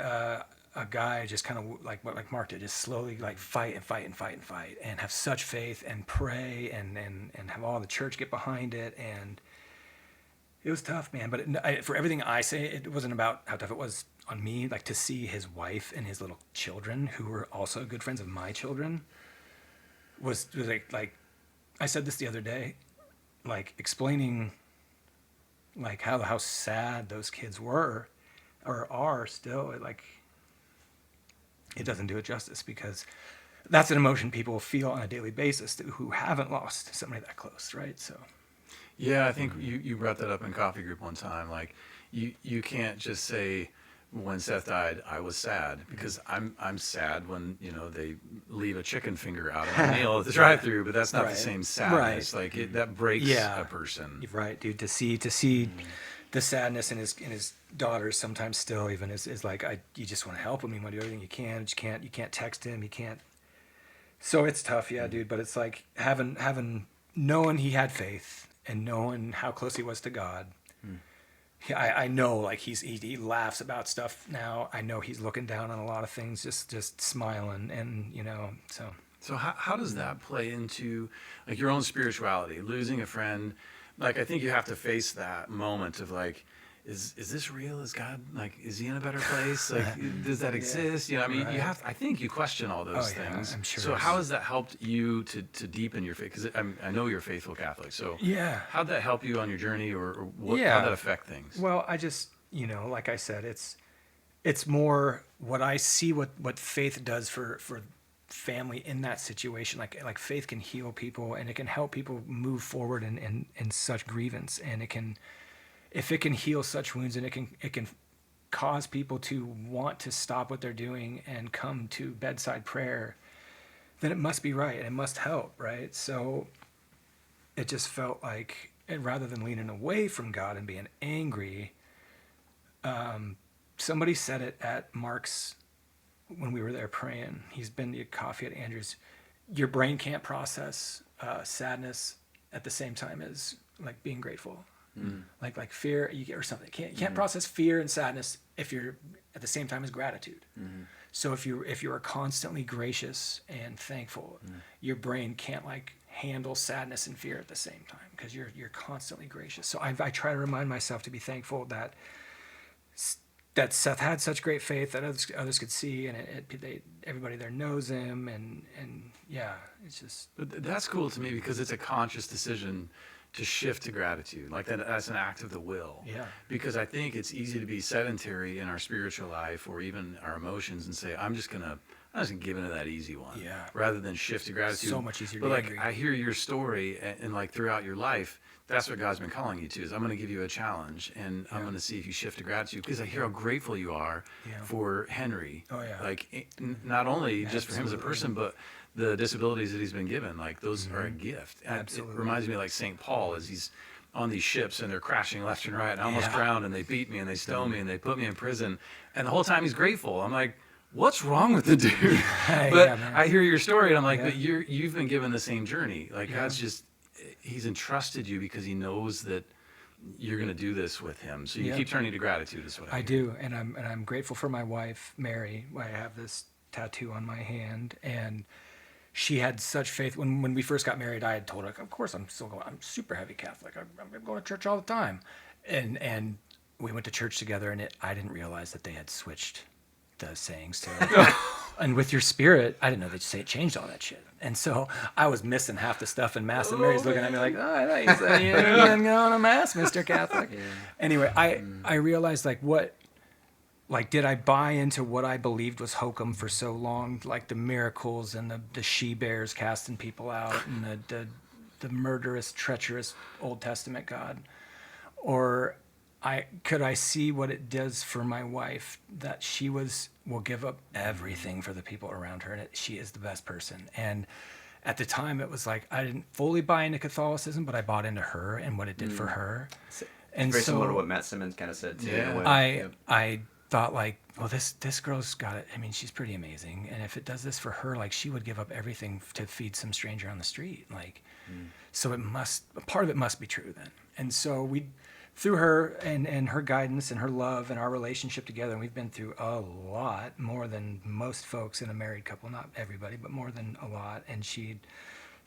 a guy just kind of like Mark did, just slowly like fight and have such faith and pray and have all the church get behind it. And it was tough, man. But for everything I say, it wasn't about how tough it was on me. Like to see his wife and his little children, who were also good friends of my children, was like I said this the other day, like explaining like how sad those kids were or are still. It doesn't do it justice, because that's an emotion people feel on a daily basis who haven't lost somebody that close, right? So, yeah, I think you brought that up in coffee group one time. Like, you can't just say when Seth died, I was sad, because I'm sad when they leave a chicken finger out of my meal at the drive-through, but that's not the same sadness. Right. Like that breaks a person. Right, dude. To see the sadness in his daughters sometimes still even is like, you just want to help him. You want to do everything you can. You can't text him. You can't. So it's tough, yeah, dude. But it's like knowing he had faith and knowing how close he was to God. I know, like he laughs about stuff now. I know he's looking down on a lot of things, just smiling, and so. So how does that play into like your own spirituality? Losing a friend, like I think you have to face that moment of like, is this real? Is God, like, is he in a better place? Like, does that exist? I mean, you have. I think you question all those things. I'm sure. So how has that helped you to deepen your faith? Because I know you're a faithful Catholic. So how'd that help you on your journey, or what? How'd that affect things? Well, I just like I said, it's more what I see what faith does for family in that situation. Like faith can heal people, and it can help people move forward in such grievance, and if it can heal such wounds, and it can cause people to want to stop what they're doing and come to bedside prayer, then it must be right and it must help, right? So it just felt like, and rather than leaning away from God and being angry, somebody said it at Mark's when we were there praying. He's been to coffee at Andrew's. Your brain can't process sadness at the same time as like being grateful. Like fear or something. You can't process fear and sadness if you're at the same time as gratitude. So if you are constantly gracious and thankful, your brain can't like handle sadness and fear at the same time because you're constantly gracious. So I try to remind myself to be thankful that Seth had such great faith that others could see, and everybody there knows him, and yeah, it's just. But that's cool to me because it's a conscious decision to shift to gratitude, like that's an act of the will. Yeah. Because I think it's easy to be sedentary in our spiritual life or even our emotions and say, I'm just gonna give into that easy one. Yeah. Rather than shift to gratitude. So much easier to But be like angry. I hear your story and like throughout your life, that's what God's been calling you to, is I'm going to give you a challenge, and I'm going to see if you shift to gratitude, because I hear how grateful you are for Henry. Oh, yeah. Like, not only just for him as a person, but the disabilities that he's been given. Like, those are a gift. And Absolutely. it reminds me of like St. Paul, as he's on these ships and they're crashing left and right, and I almost drowned, and they beat me and they stoned me and they put me in prison. And the whole time he's grateful. I'm like, what's wrong with the dude? But I hear your story, and I'm like, but you've been given the same journey. Like, God's just, he's entrusted you because he knows that you're going to do this with him. So you keep turning to gratitude is what I hear. do. And I'm grateful for my wife, Mary. I have this tattoo on my hand, and she had such faith. When we first got married, I had told her, of course, I'm super heavy Catholic. I'm going to church all the time. And we went to church together, and I didn't realize that they had switched the sayings to and with your spirit, I didn't know they'd say it changed all that shit. And so I was missing half the stuff in Mass, and Mary's looking at me like, oh, I thought you said you didn't go to Mass, Mr. Catholic. Anyway, I realized did I buy into what I believed was hokum for so long, like the miracles and the she-bears casting people out and the murderous, treacherous Old Testament God? Or could I see what it does for my wife, that she will give up everything for the people around her, and she is the best person. And at the time, it was like I didn't fully buy into Catholicism, but I bought into her and what it did for her. And very so similar to what Matt Simmons kind of said too. Yeah. In a way. I thought like, well, this girl's got it. I mean, she's pretty amazing, and if it does this for her, like she would give up everything to feed some stranger on the street. Like, so part of it must be true then. And so through her and her guidance and her love and our relationship together, and we've been through a lot more than most folks in a married couple, not everybody, but more than a lot. And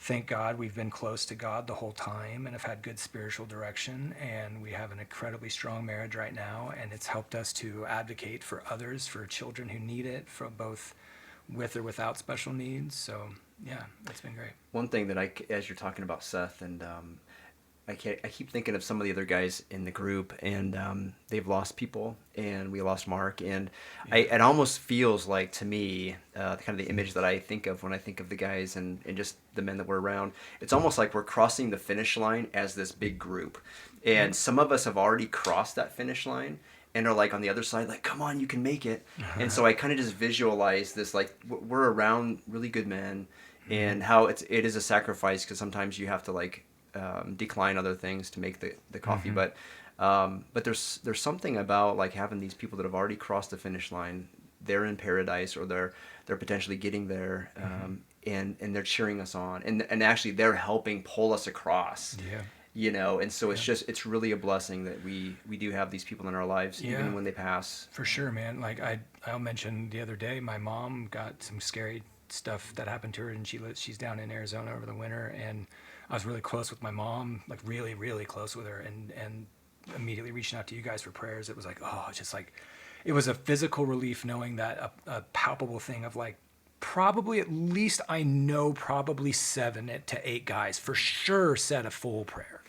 thank God, we've been close to God the whole time and have had good spiritual direction. And we have an incredibly strong marriage right now. And it's helped us to advocate for others, for children who need it, for both with or without special needs. So yeah, it's been great. One thing that as you're talking about Seth, and I keep thinking of some of the other guys in the group, and they've lost people, and we lost Mark, and it almost feels like to me, kind of the image that I think of when I think of the guys and just the men that we're around, it's almost like we're crossing the finish line as this big group, and some of us have already crossed that finish line and are like on the other side, like, come on, you can make it. And so I kind of just visualize this, like we're around really good men, and how it is a sacrifice, because sometimes you have to like decline other things to make the coffee, but there's something about like having these people that have already crossed the finish line. They're in paradise, or they're potentially getting there, and they're cheering us on, and actually they're helping pull us across. And so it's really a blessing that we do have these people in our lives, even when they pass. For sure, man. Like I'll mention the other day, my mom got some scary stuff that happened to her, and she's down in Arizona over the winter, and I was really close with my mom, like really, really close with her, and immediately reaching out to you guys for prayers. It was like, it was a physical relief knowing that a palpable thing of like, probably at least I know probably 7 to 8 guys for sure said a full prayer.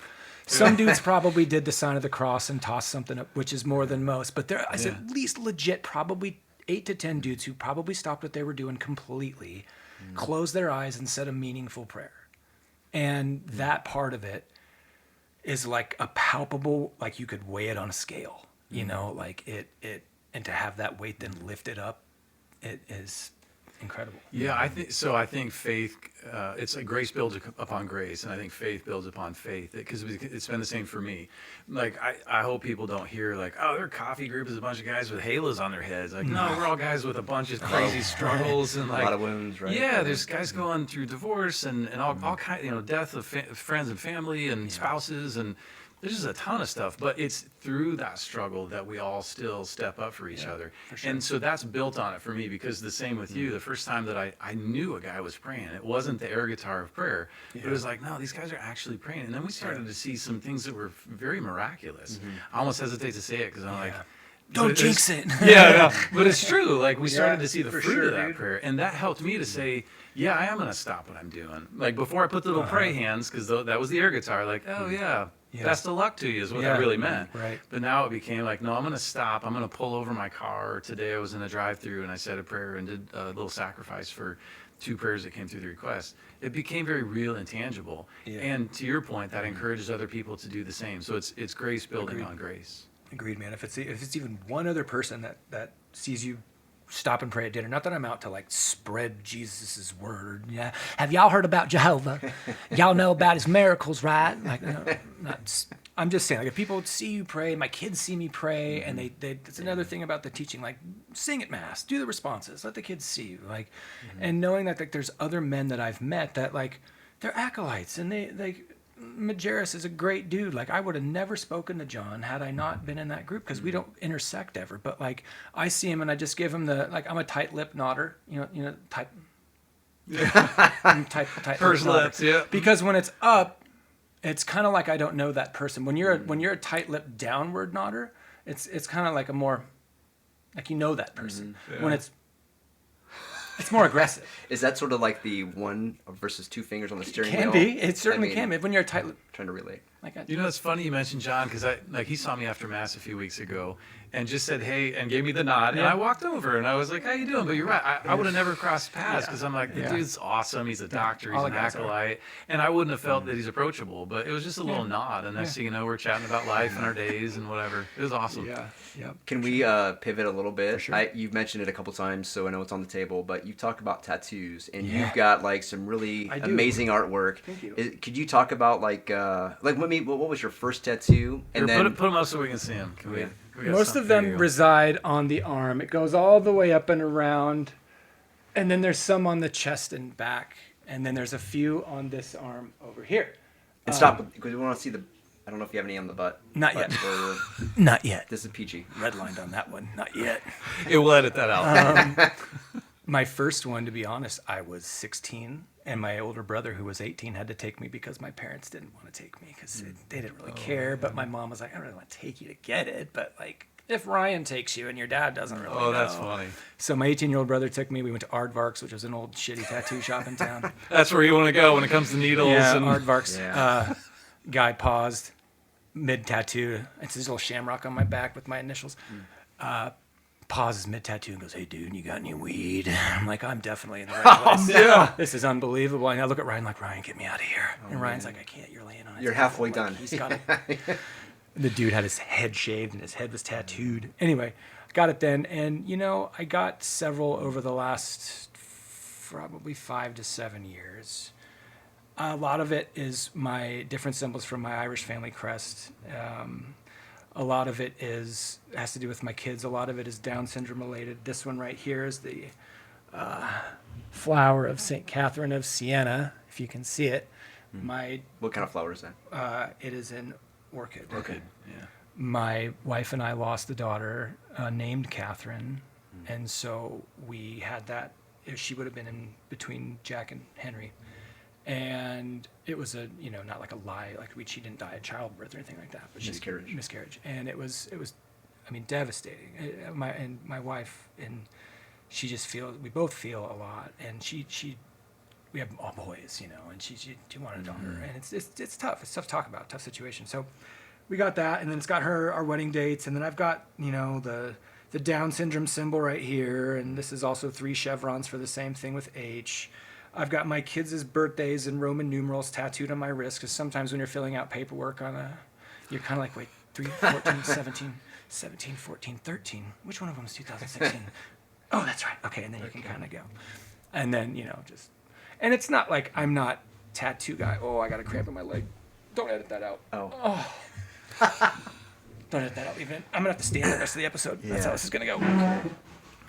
Some dudes probably did the sign of the cross and tossed something up, which is more than most, but I said at least legit probably 8 to 10 dudes who probably stopped what they were doing completely close their eyes and said a meaningful prayer. And that part of it is like a palpable, like you could weigh it on a scale, you know, like it, and to have that weight then lifted up, it is incredible. Yeah, I think so. I think faith, it's like grace builds upon grace, and I think faith builds upon faith, because it's been the same for me. Like, I hope people don't hear like, oh, their coffee group is a bunch of guys with halos on their heads. Like, no, we're all guys with a bunch of crazy struggles and like a lot of wounds, right? Yeah, there's guys going through divorce and all kind, you know, death of friends and family and spouses, and there's just a ton of stuff, but it's through that struggle that we all still step up for each other. for sure. And so that's built on it for me, because the same with you, the first time that I knew a guy was praying, it wasn't the air guitar of prayer, but it was like, no, these guys are actually praying. And then we started to see some things that were very miraculous. I almost hesitate to say it because I'm like, Don't jinx it. yeah, no, but it's true. Like, we started to see the for fruit sure, of that dude. prayer, and that helped me to say, yeah, I am going to stop what I'm doing. Like, before I put the little pray hands, because that was the air guitar, like, oh, yeah, best of luck to you is what that really meant. Right. But now it became like, no, I'm going to stop. I'm going to pull over my car. Today I was in a drive-through, and I said a prayer and did a little sacrifice for 2 prayers that came through the request. It became very real and tangible. Yeah. And to your point, that encourages other people to do the same. So it's grace building on grace. Agreed, man. If it's even one other person that sees you stop and pray at dinner, not that I'm out to like spread Jesus's word. Yeah, have y'all heard about Jehovah? Y'all know about his miracles, right? Like, no, I'm just saying, like, if people see you pray, my kids see me pray, and they it's another thing about the teaching, like, sing at mass, do the responses, let the kids see you, like, and knowing that, like, there's other men that I've met that, like, they're acolytes, and they Majerus is a great dude. Like, I would have never spoken to John had I not been in that group, because we don't intersect ever. But like, I see him and I just give him the, like, I'm a tight lip nodder, you know, type. I'm tight Purse lip nodder. lips, yeah. Because when it's up, it's kind of like I don't know that person. When you're a tight lip downward nodder, it's kind of like a more, like, you know that person. When it's more aggressive. Is that sort of like the 1 versus 2 fingers on the steering Can wheel? be. It certainly can be. When you're a tight lip. Trying to relate. You know, it's funny you mentioned John, because he saw me after Mass a few weeks ago and just said, hey, and gave me the nod. And I walked over and I was like, how you doing? But you're right. I would have never crossed paths, because I'm like, the dude's awesome. He's a doctor. He's an acolyte. And I wouldn't have felt that he's approachable. But it was just a little nod. And next thing you know, we're chatting about life and our days and whatever. It was awesome. Yeah. Can we pivot a little bit? Sure. You've mentioned it a couple times, so I know it's on the table, but you talked about tattoos, and you've got like some really amazing artwork. Thank you. Could you talk about like what was your first tattoo? And Here, then put them up so we can see them. Most of them reside on the arm. It goes all the way up and around, and then there's some on the chest and back, and then there's a few on this arm over here. And stop, because we want to see the. I don't know if you have any on the butt. Not yet. Or, Not yet. this is PG. Redlined on that one. Not yet. It will edit that out. My first one, to be honest, I was 16, and my older brother, who was 18, had to take me because my parents didn't want to take me because they didn't really care. But my mom was like, I don't really want to take you to get it, but like, if Ryan takes you and your dad doesn't really know. That's funny. So my 18-year-old brother took me. We went to Aardvark's, which was an old shitty tattoo shop in town. That's where you want to go when it comes to needles. Yeah, and Aardvark's. Guy paused, mid-tattoo. It's this little shamrock on my back with my initials. Pauses mid-tattoo and goes, hey, dude, you got any weed? I'm like, I'm definitely in the right place. yeah. This is unbelievable. And I look at Ryan like, Ryan, get me out of here. And Ryan's like, I can't. You're laying on it. You're halfway like, done. He's got it. The dude had his head shaved and his head was tattooed. Anyway, got it then. And, you know, I got several over the last probably 5 to 7 years. A lot of it is my different symbols from my Irish family crest. A lot of it has to do with my kids. A lot of it is Down syndrome related. This one right here is the flower of St. Catherine of Siena, if you can see it. What kind of flower is that? It is an orchid. Orchid, yeah. My wife and I lost a daughter named Catherine, and so we had that. She would have been in between Jack and Henry. And it was not like a lie, like she didn't die of childbirth or anything like that, but miscarriage. And it was, I mean, devastating. My wife, and she just we both feel a lot, and we have all boys, you know, and she wanted a daughter, and it's tough. It's tough to talk about, tough situation. So we got that, and then it's got our wedding dates, and then I've got, you know, the Down syndrome symbol right here, and this is also 3 chevrons for the same thing with H. I've got my kids' birthdays and Roman numerals tattooed on my wrist, because sometimes when you're filling out paperwork you're kind of like, wait, 3, 14, 17, 14, 13. Which one of them is 2016? Oh, that's right. Okay, and then you can kind of go. And then, and it's not like I'm not tattoo guy. Oh, I got a cramp in my leg. Don't edit that out. Oh. Don't edit that out, even. I'm going to have to stay in the rest of the episode. That's how this is going to go.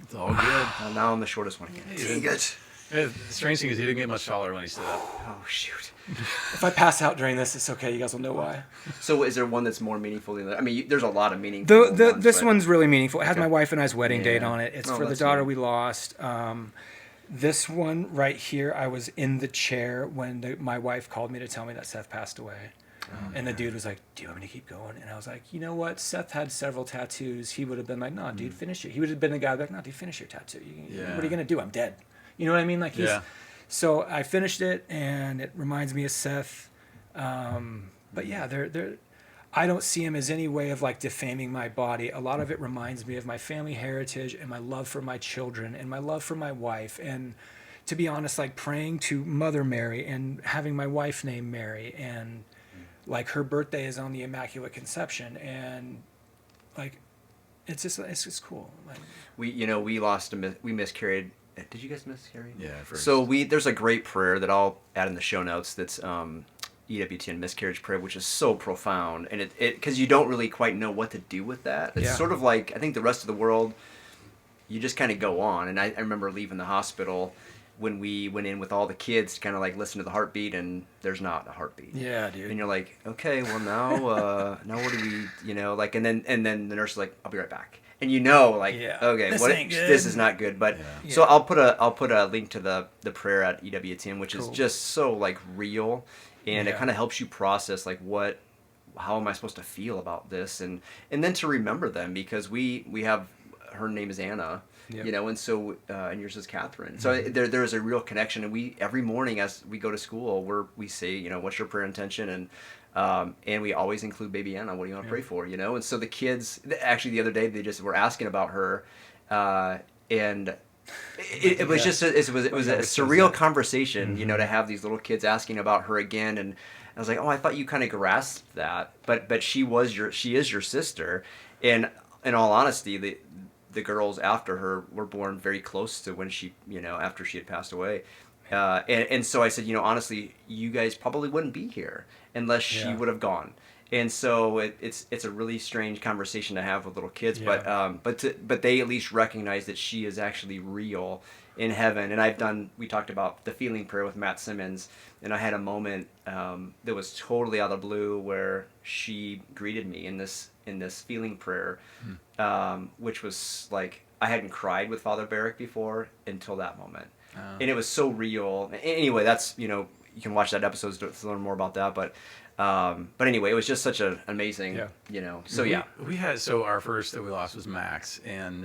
It's all good. Now I'm the shortest one again. Dang it. The strange thing is he didn't get much taller when he stood up. Oh, shoot. If I pass out during this, it's okay. You guys will know why. So is there one that's more meaningful than the other? I mean, there's a lot of meaningful ones. This but- one's really meaningful. It has Okay. my wife and I's wedding date Yeah. on it. It's Oh, for the that's daughter neat. we lost. This one right here, I was in the chair when my wife called me to tell me that Seth passed away. And the dude was like, do you want me to keep going? And I was like, you know what? Seth had several tattoos. He would have been like, no, dude, finish it. He would have been the guy like, no, dude, finish your tattoo. Yeah. What are you going to do? I'm dead. You know what I mean? Like Yeah. So I finished it, and it reminds me of Seth. But yeah, I don't see him as any way of like defaming my body. A lot of it reminds me of my family heritage and my love for my children and my love for my wife. And to be honest, like praying to Mother Mary and having my wife named Mary, and like her birthday is on the Immaculate Conception, and like it's just cool. Like, we miscarried. Did you guys miscarry? Yeah, first. So there's a great prayer that I'll add in the show notes. That's EWTN miscarriage prayer, which is so profound, and it because you don't really quite know what to do with that. It's Yeah. sort of like, I think the rest of the world, you just kind of go on. And I remember leaving the hospital when we went in with all the kids to kind of like listen to the heartbeat, and there's not a heartbeat. yeah, dude. And you're like, okay, well now what do we, like, and then the nurse is like, I'll be right back. And Yeah. okay, This what ain't good. this is not good. But Yeah. so I'll put a link to the prayer at EWTN, which is Cool. just so like real, and it Yeah. kind of helps you process like how am I supposed to feel about this, and then to remember them, because we have, her name is Anna. Yep. And so and yours is Catherine. So there is a real connection, and we every morning as we go to school, we say, what's your prayer intention, and we always include baby Anna. What do you want to pray for? And so the kids, actually the other day, they just were asking about her, and it was just it was a surreal conversation, to have these little kids asking about her again, and I was like, oh, I thought you kind of grasped that, but she is your sister, and in all honesty, the girls after her were born very close to when she, after she had passed away. And so I said, honestly, you guys probably wouldn't be here unless she would have gone. And so it's a really strange conversation to have with little kids, Yeah. but they at least recognize that she is actually real in heaven. And we talked about the feeling prayer with Matt Simmons, and I had a moment that was totally out of the blue where she greeted me in this feeling prayer, which was like, I hadn't cried with Father Barrick before until that moment. And it was so real. Anyway, that's, you can watch that episode to learn more about that. But anyway, it was just such an amazing, so yeah. We had, so our first that we lost was Max, and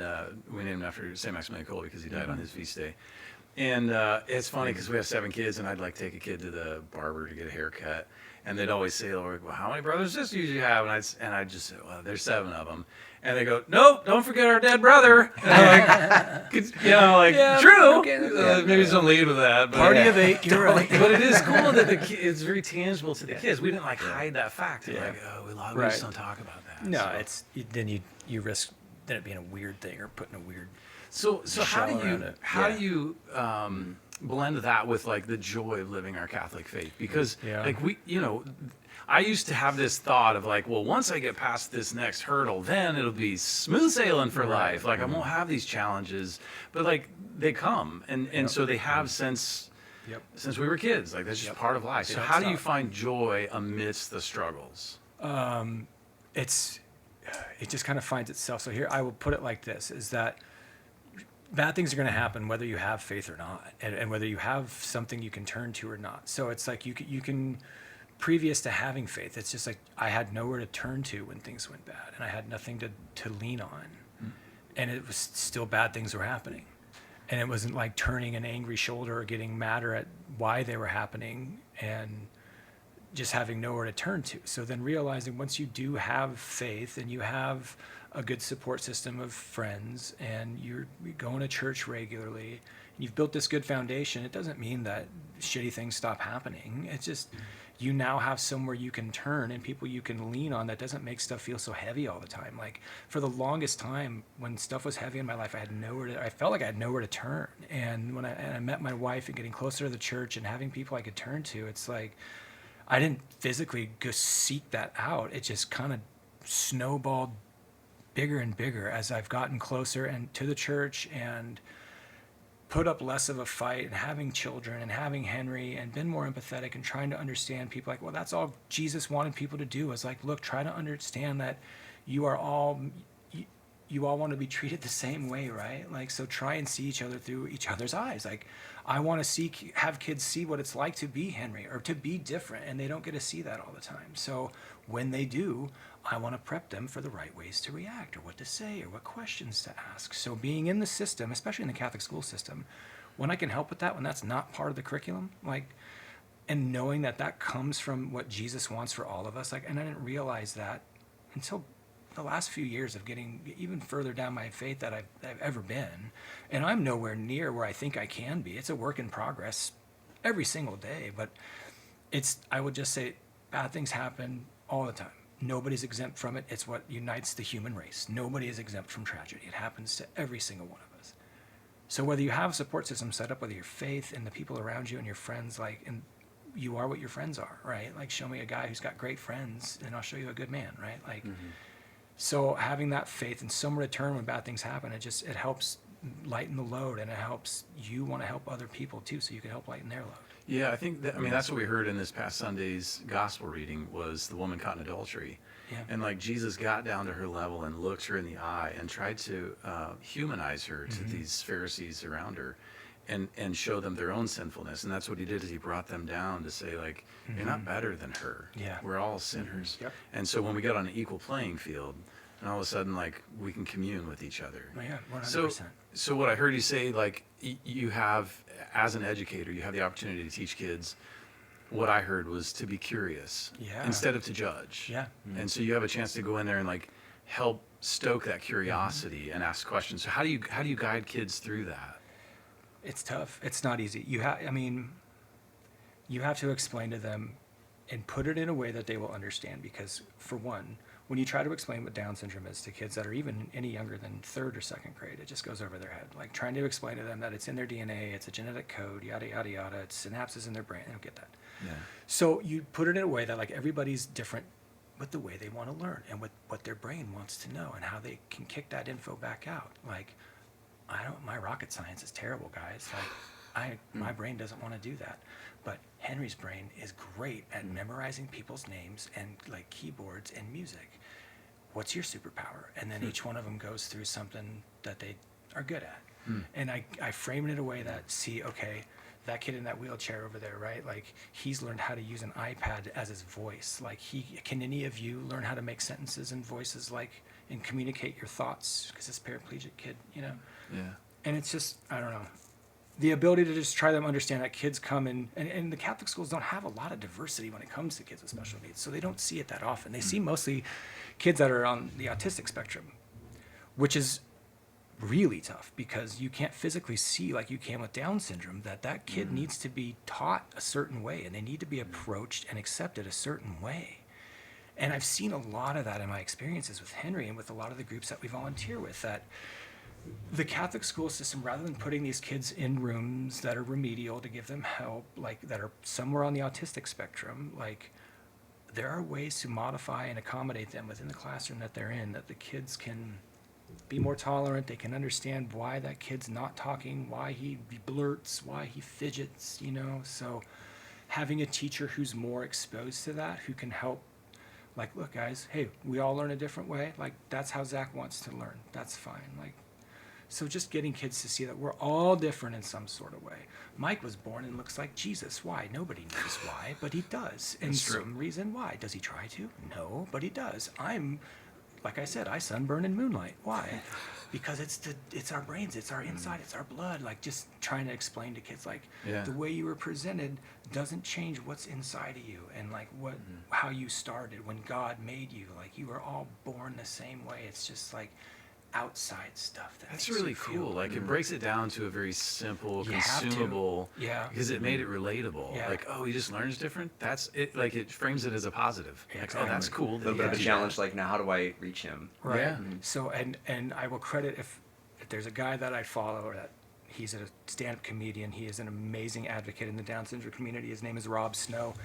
we named him after St. Maximilian Kolbe because he died on his feast day. And it's funny because we have 7 kids, and I'd like take a kid to the barber to get a haircut. And they'd always say, well, how many brothers and sisters do you have? And I'd just say, well, there's 7 of them. And they go, nope, don't forget our dead brother. And I'm like, Yeah, true. okay. Maybe don't lead with that. But Party of 8, you're right. But it is cool that it's very tangible to the kids. We didn't hide that fact. Yeah. Like, oh, we Right. just don't talk about that. No, So- then you risk then it being a weird thing or putting a weird. So how shell do around you it. do you blend that with like the joy of living our Catholic faith? Because like I used to have this thought of like, well, once I get past this next hurdle, then it'll be smooth sailing for life. Like I won't have these challenges, but like they come, and so they have since we were kids. Like that's just part of life. So how do you find joy amidst the struggles? It just kind of finds itself. So here I will put it like this: is that bad things are going to happen whether you have faith or not, and whether you have something you can turn to or not. So it's like you can previous to having faith, it's just like I had nowhere to turn to when things went bad, and I had nothing to lean on, and it was still bad things were happening, and it wasn't like turning an angry shoulder or getting madder at why they were happening and just having nowhere to turn to. So then realizing once you do have faith and you have a good support system of friends and you're going to church regularly, you've built this good foundation, it doesn't mean that shitty things stop happening. It's just you now have somewhere you can turn and people you can lean on that doesn't make stuff feel so heavy all the time. Like for the longest time when stuff was heavy in my life, I felt like I had nowhere to turn. And when I met my wife and getting closer to the church and having people I could turn to, it's like I didn't physically go seek that out. It just kind of snowballed bigger and bigger as I've gotten closer and to the church and put up less of a fight and having children and having Henry and been more empathetic and trying to understand people. Like, well, that's all Jesus wanted people to do, is like, look, try to understand that you all want to be treated the same way, right? Like, so try and see each other through each other's eyes. Like, I want to have kids see what it's like to be Henry or to be different, and they don't get to see that all the time. So when they do, I want to prep them for the right ways to react or what to say or what questions to ask. So being in the system, especially in the Catholic school system, when I can help with that, when that's not part of the curriculum, like, and knowing that that comes from what Jesus wants for all of us, like, and I didn't realize that until the last few years of getting even further down my faith that I've ever been. And I'm nowhere near where I think I can be. It's a work in progress every single day, but I would just say bad things happen all the time. Nobody's exempt from it. It's what unites the human race. Nobody is exempt from tragedy. It happens to every single one of us. So whether you have a support system set up, whether your faith and the people around you and your friends, like, and you are what your friends are, right? Like, show me a guy who's got great friends and I'll show you a good man, right? Like, so having that faith and some return when bad things happen, it helps lighten the load, and it helps you want to help other people too, so you can help lighten their load. Yeah, I think that's what we heard in this past Sunday's gospel reading was the woman caught in adultery. Yeah. And like Jesus got down to her level and looked her in the eye and tried to humanize her to these Pharisees around her and show them their own sinfulness. And that's what he did, is he brought them down to say, like, you're not better than her. Yeah. We're all sinners. Yep. And so when we get on an equal playing field, and all of a sudden, like, we can commune with each other. Oh, yeah, 100%. So what I heard you say, like, you have, as an educator, you have the opportunity to teach kids. What I heard was to be curious instead of to judge. Yeah. And so you have a chance to go in there and, like, help stoke that curiosity and ask questions. So how do you guide kids through that? It's tough. It's not easy. You have to explain to them and put it in a way that they will understand, because for one, when you try to explain what Down syndrome is to kids that are even any younger than third or second grade, it just goes over their head. Like, trying to explain to them that it's in their DNA, it's a genetic code, yada, yada, yada, it's synapses in their brain. They don't get that. Yeah. So you put it in a way that, like, everybody's different with the way they want to learn and what their brain wants to know and how they can kick that info back out. Like, my rocket science is terrible, guys. Like, my brain doesn't want to do that. But Henry's brain is great at memorizing people's names and, like, keyboards and music. What's your superpower? And then each one of them goes through something that they are good at. And I frame it in a way that, see, okay, that kid in that wheelchair over there, right? Like, he's learned how to use an iPad as his voice. Like, can any of you learn how to make sentences and voices, like, and communicate your thoughts? Because this paraplegic kid, you know? Yeah. And it's just, I don't know. The ability to just try to understand that kids come in, and the Catholic schools don't have a lot of diversity when it comes to kids with special needs, so they don't see it that often. They see mostly kids that are on the autistic spectrum, which is really tough because you can't physically see, like you can with Down syndrome, that kid needs to be taught a certain way, and they need to be approached and accepted a certain way. And I've seen a lot of that in my experiences with Henry and with a lot of the groups that we volunteer with, that the Catholic school system, rather than putting these kids in rooms that are remedial to give them help, like, that are somewhere on the autistic spectrum, like, there are ways to modify and accommodate them within the classroom that they're in, that the kids can be more tolerant. They can understand why that kid's not talking, why he blurts, why he fidgets, you know. So having a teacher who's more exposed to that, who can help, like, look, guys, hey, we all learn a different way. Like, that's how Zach wants to learn. That's fine. Like, so just getting kids to see that we're all different in some sort of way. Mike was born and looks like Jesus. Why? Nobody knows why, but he does. And some reason why. Does he try to? No, but he does. I'm like I said, I sunburn in moonlight. Why? Because it's our brains, it's our inside, it's our blood. Like just trying to explain to kids, like the way you were presented doesn't change what's inside of you, and like how you started when God made you. Like you were all born the same way. It's just like outside stuff that's really cool. Like it breaks it down to a very simple, You have to. consumable. Yeah. Because it made it relatable. Yeah. Like, oh, he just learns different. That's it. Like it frames it as a positive. Like, Exactly. oh, that's cool. A little bit of a challenge. Like, now how do I reach him? Right. Yeah. So and I will credit if there's a guy that I follow or that he's a stand-up comedian. He is an amazing advocate in the Down syndrome community. His name is Rob Snow.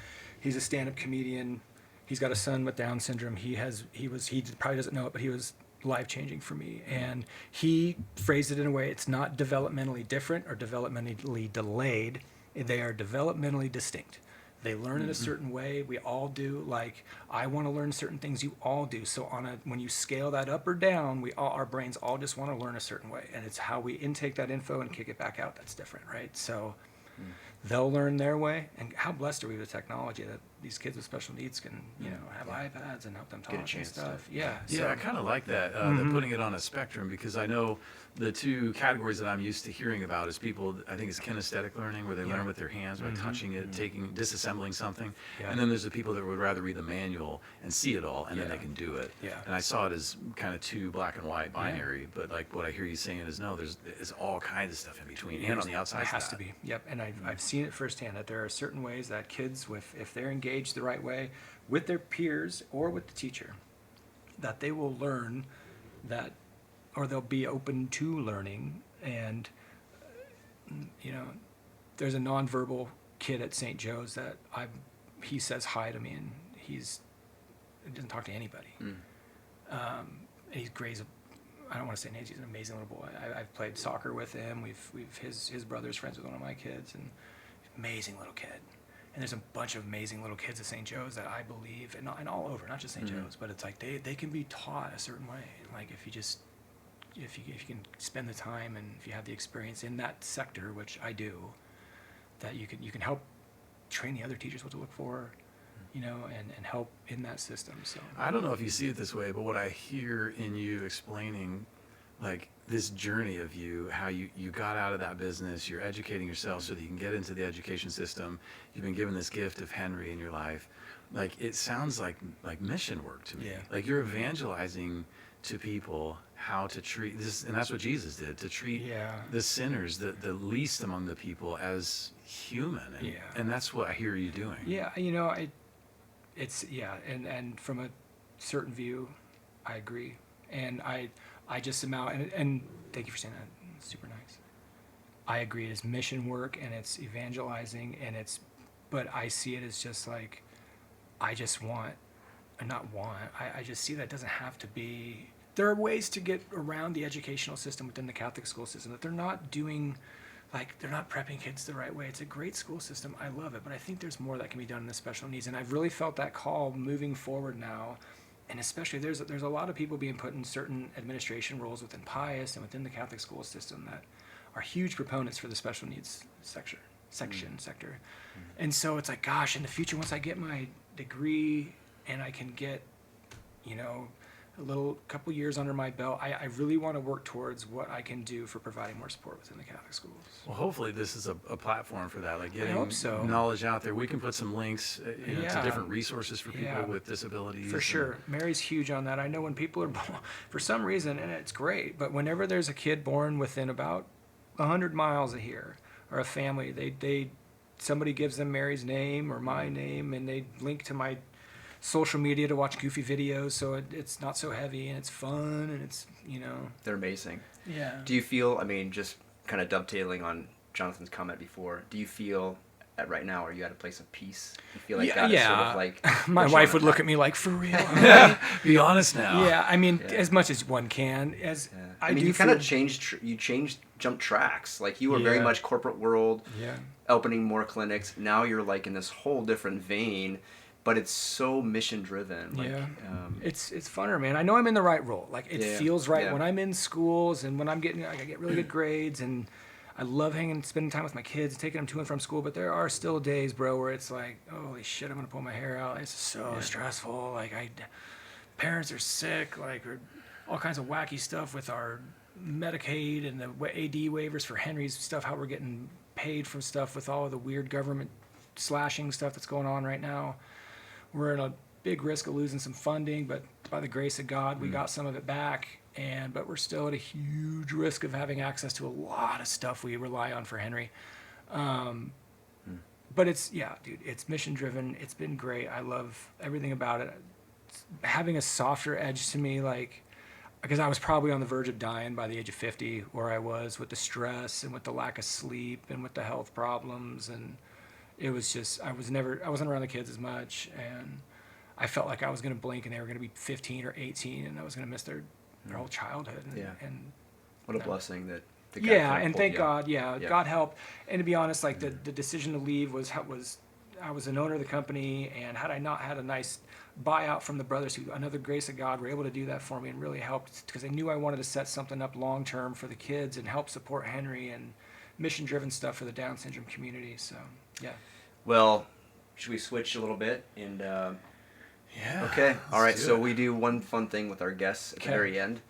He's a stand-up comedian. He's got a son with Down syndrome. He probably doesn't know it, but he was life-changing for me. And he phrased it in a way, it's not developmentally different or developmentally delayed. They are developmentally distinct. They learn in a certain way. We all do. Like, I want to learn certain things. You all do. So when you scale that up or down, our brains all just want to learn a certain way. And it's how we intake that info and kick it back out that's different, right? So they'll learn their way. And how blessed are we with technology that these kids with special needs can, have iPads and help them talk and stuff. Yeah. Yeah, I kind of like that, the putting it on a spectrum, because I know the two categories that I'm used to hearing about is people, I think it's kinesthetic learning, where they learn with their hands by touching it, disassembling something. Yeah. And then there's the people that would rather read the manual and see it all, and then they can do it. Yeah. And I saw it as kind of two black and white binary, but like what I hear you saying is no, there's all kinds of stuff in between and on the outside. It has to be. Yep. And I've seen it firsthand that there are certain ways that kids, if they're engaged the right way with their peers or with the teacher, that they will learn that, or they'll be open to learning. And there's a nonverbal kid at St. Joe's that he says hi to me, and he doesn't talk to anybody. And he's great. I don't want to say names. He's an amazing little boy. I've played soccer with him. His brother's friends with one of my kids, and amazing little kid. And there's a bunch of amazing little kids at St. Joe's that I believe, and all over, not just St. Joe's, but it's like they can be taught a certain way. Like if you can spend the time and if you have the experience in that sector, which I do, that you can help train the other teachers what to look for, and help in that system. So I don't know if you see it this way, but what I hear in you explaining, like this journey of you, how you got out of that business, you're educating yourself so that you can get into the education system. You've been given this gift of Henry in your life. Like it sounds like mission work to me. Yeah. Like you're evangelizing to people how to treat this, and that's what Jesus did, to treat the sinners, the least among the people, as human. And that's what I hear you doing. Yeah, and from a certain view, I agree. And I just am out, and thank you for saying that. It's super nice. I agree. It's mission work and it's evangelizing, but I see it as just like, I just see that it doesn't have to be. There are ways to get around the educational system within the Catholic school system that they're not doing, like they're not prepping kids the right way. It's a great school system. I love it, but I think there's more that can be done in the special needs, and I've really felt that call moving forward now. And especially there's a lot of people being put in certain administration roles within Pius and within the Catholic school system that are huge proponents for the special needs sector. And so it's like, gosh, in the future, once I get my degree and I can get, a couple years under my belt, I really want to work towards what I can do for providing more support within the Catholic schools. Well, hopefully this is a platform for that, like getting hope so. knowledge out there. We can put some links to different resources for people with disabilities. For sure. Mary's huge on that. I know when people are born, for some reason, and it's great, but whenever there's a kid born within about 100 miles of here, or a family, somebody gives them Mary's name or my name, and they link to my social media to watch goofy videos, so it's not so heavy and it's fun and it's They're amazing. Yeah. Do you feel, just kind of dovetailing on Jonathan's comment before, do you feel right now, are you at a place of peace? You feel like God is sort of like my wife would look at me like, for real? Be honest now. Yeah, as much as one can. You kind of jumped tracks. Like you were very much corporate world, opening more clinics. Now you're like in this whole different vein, but it's so mission driven. It's funner, man. I know I'm in the right role. Like it feels right when I'm in schools and when I get really good grades, and I love spending time with my kids, taking them to and from school. But there are still days, bro, where it's like, holy shit, I'm gonna pull my hair out. It's so stressful. Like parents are sick, like, or all kinds of wacky stuff with our Medicaid and the AD waivers for Henry's stuff, how we're getting paid for stuff with all of the weird government slashing stuff that's going on right now. We're in a big risk of losing some funding, but by the grace of God, we got some of it back. But we're still at a huge risk of having access to a lot of stuff we rely on for Henry. But it's, dude, it's mission driven. It's been great. I love everything about it. It's having a softer edge to me, like, because I was probably on the verge of dying by the age of 50, where I was with the stress and with the lack of sleep and with the health problems. And it was just, I wasn't around the kids as much. And I felt like I was going to blink and they were going to be 15 or 18 and I was going to miss their whole childhood. And what a blessing that. And thank God, God helped. And to be honest, like the decision to leave was I was an owner of the company, and had I not had a nice buyout from the brothers, who, another grace of God, were able to do that for me and really helped, because I knew I wanted to set something up long term for the kids and help support Henry and mission driven stuff for the Down syndrome community. So Well, should we switch a little bit and? Okay. All right. So we do one fun thing with our guests at the very end.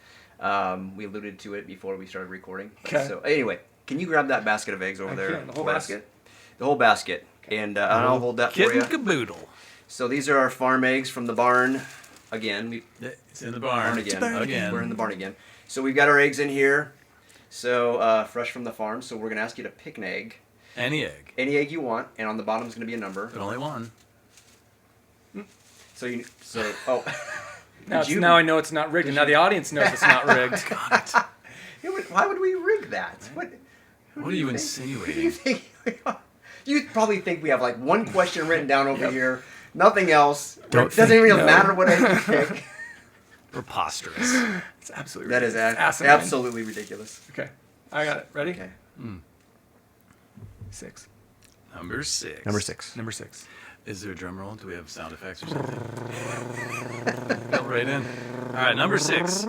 We alluded to it before we started recording. Okay. So anyway, can you grab that basket of eggs over there? The whole basket? The whole basket. Okay. And I'll hold that for you. Kit and caboodle. So these are our farm eggs from the barn. Again, It's in the barn. Again. We're in the barn again. So we've got our eggs in here. So fresh from the farm. So we're going to ask you to pick an egg. Any egg. Any egg you want. And on the bottom is going to be a number. But only one. Now I know it's not rigged, and now the audience knows it's not rigged. Why would we rig that? What are you insinuating? You probably think we have like one question written down over here, nothing else. It doesn't even matter what egg you pick. Preposterous. It's absolutely that is asinine. absolutely ridiculous. Okay, I got it. Ready? Okay. 6. Number 6. Number 6. Is there a drum roll? Do we have sound effects or something? Fell right in. All right, number 6.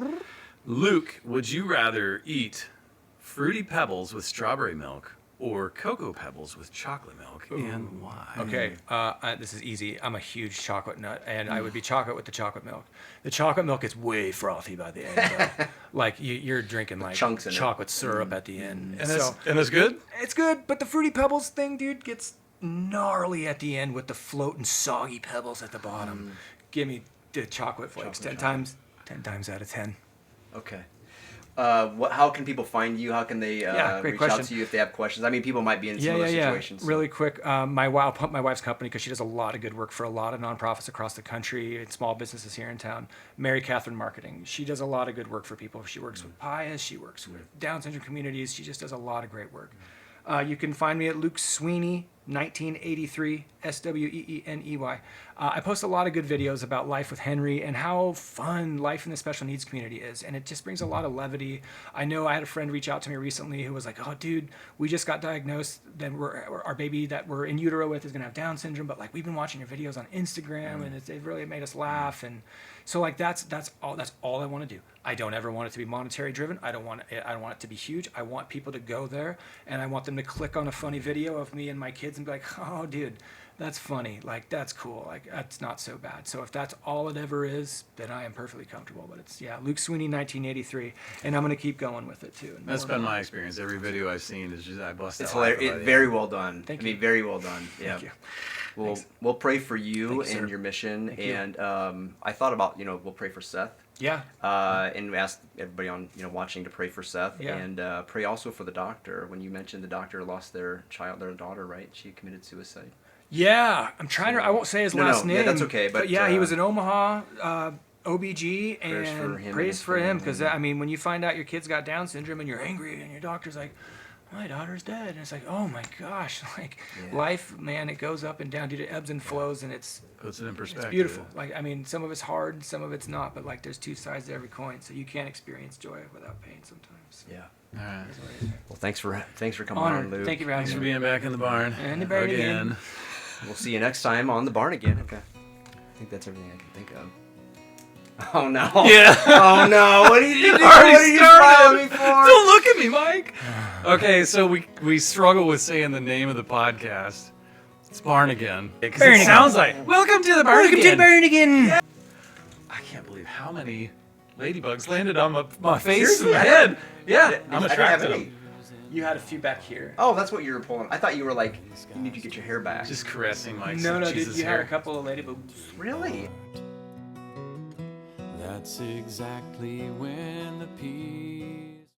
Luke, would you rather eat Fruity Pebbles with strawberry milk or Cocoa Pebbles with chocolate milk, and why? Okay, this is easy. I'm a huge chocolate nut, and I would be chocolate with the chocolate milk. The chocolate milk is way frothy by the end, though. Like you're drinking like chunks in chocolate syrup at the end. And that's good? It's good, but the Fruity Pebbles thing, dude, gets gnarly at the end with the floating soggy pebbles at the bottom. Give me the chocolate flakes 10 times out of 10. Okay. How can people find you? How can they reach out to you if they have questions? I mean, people might be in similar situations. Really quick, I'll pump my wife's company, because she does a lot of good work for a lot of nonprofits across the country and small businesses here in town. Mary Catherine Marketing. She does a lot of good work for people. She works with Pius. She works with Down syndrome communities. She just does a lot of great work. You can find me at Luke Sweeney, 1983, Sweeney. I post a lot of good videos about life with Henry and how fun life in the special needs community is, and it just brings a lot of levity. I know I had a friend reach out to me recently who was like, "Oh, dude, we just got diagnosed that our baby that we're in utero with is gonna have Down syndrome, but like we've been watching your videos on Instagram, and it really made us laugh." And so like that's all I want to do. I don't ever want it to be monetary driven. I don't want it to be huge. I want people to go there, and I want them to click on a funny video of me and my kids and be like, "Oh, dude, that's funny. Like, that's cool. Like, that's not so bad." So if that's all it ever is, then I am perfectly comfortable. But it's, Luke Sweeney, 1983, and I'm going to keep going with it, too. That's been my experience. Every video I've seen is just, I bust out. It's hilarious. Very well done. Thank you. Very well done. Yeah. Thank you. We'll pray for you Thank you, and sir. your mission. Thank you. And I thought about, we'll pray for Seth. Yeah. And we asked everybody on, watching to pray for Seth. Yeah. And pray also for the doctor. When you mentioned the doctor lost their daughter, right? She committed suicide. Yeah, I'm trying to. I won't say his last name. Yeah, that's okay. But he was in Omaha, OBG, and praise for him because I mean, when you find out your kid's got Down syndrome and you're angry and your doctor's like, "My daughter's dead," and it's like, "Oh my gosh!" Like life, man, it goes up and down, dude. It ebbs and flows, and it's puts it in perspective. It's beautiful. Like I mean, some of it's hard, some of it's not, but like there's two sides to every coin, so you can't experience joy without pain sometimes. So. Yeah. All right. Well, thanks for coming Honored. on, Luke. Thank you for having Thanks for me. being back in the barn. And the barn again. We'll see you next time on the barn again. Okay. I think that's everything I can think of. Oh no. Yeah. Oh no. What did you do? Already What are you started. following me for? Don't look at me, Mike. Okay, so we struggle with saying the name of the podcast. It's Barn Again. Because it sounds like, welcome to the Barn Again. Welcome to the barn again. I can't believe how many ladybugs landed on my face and my head. Yeah, I'm I didn't have attracted any. them. You had a few back here. Oh, that's what you were pulling. I thought you were like, you need to get your hair back. Just caressing Mike's No, dude, Jesus you hair. had a couple of ladybugs. Really? That's exactly when the peace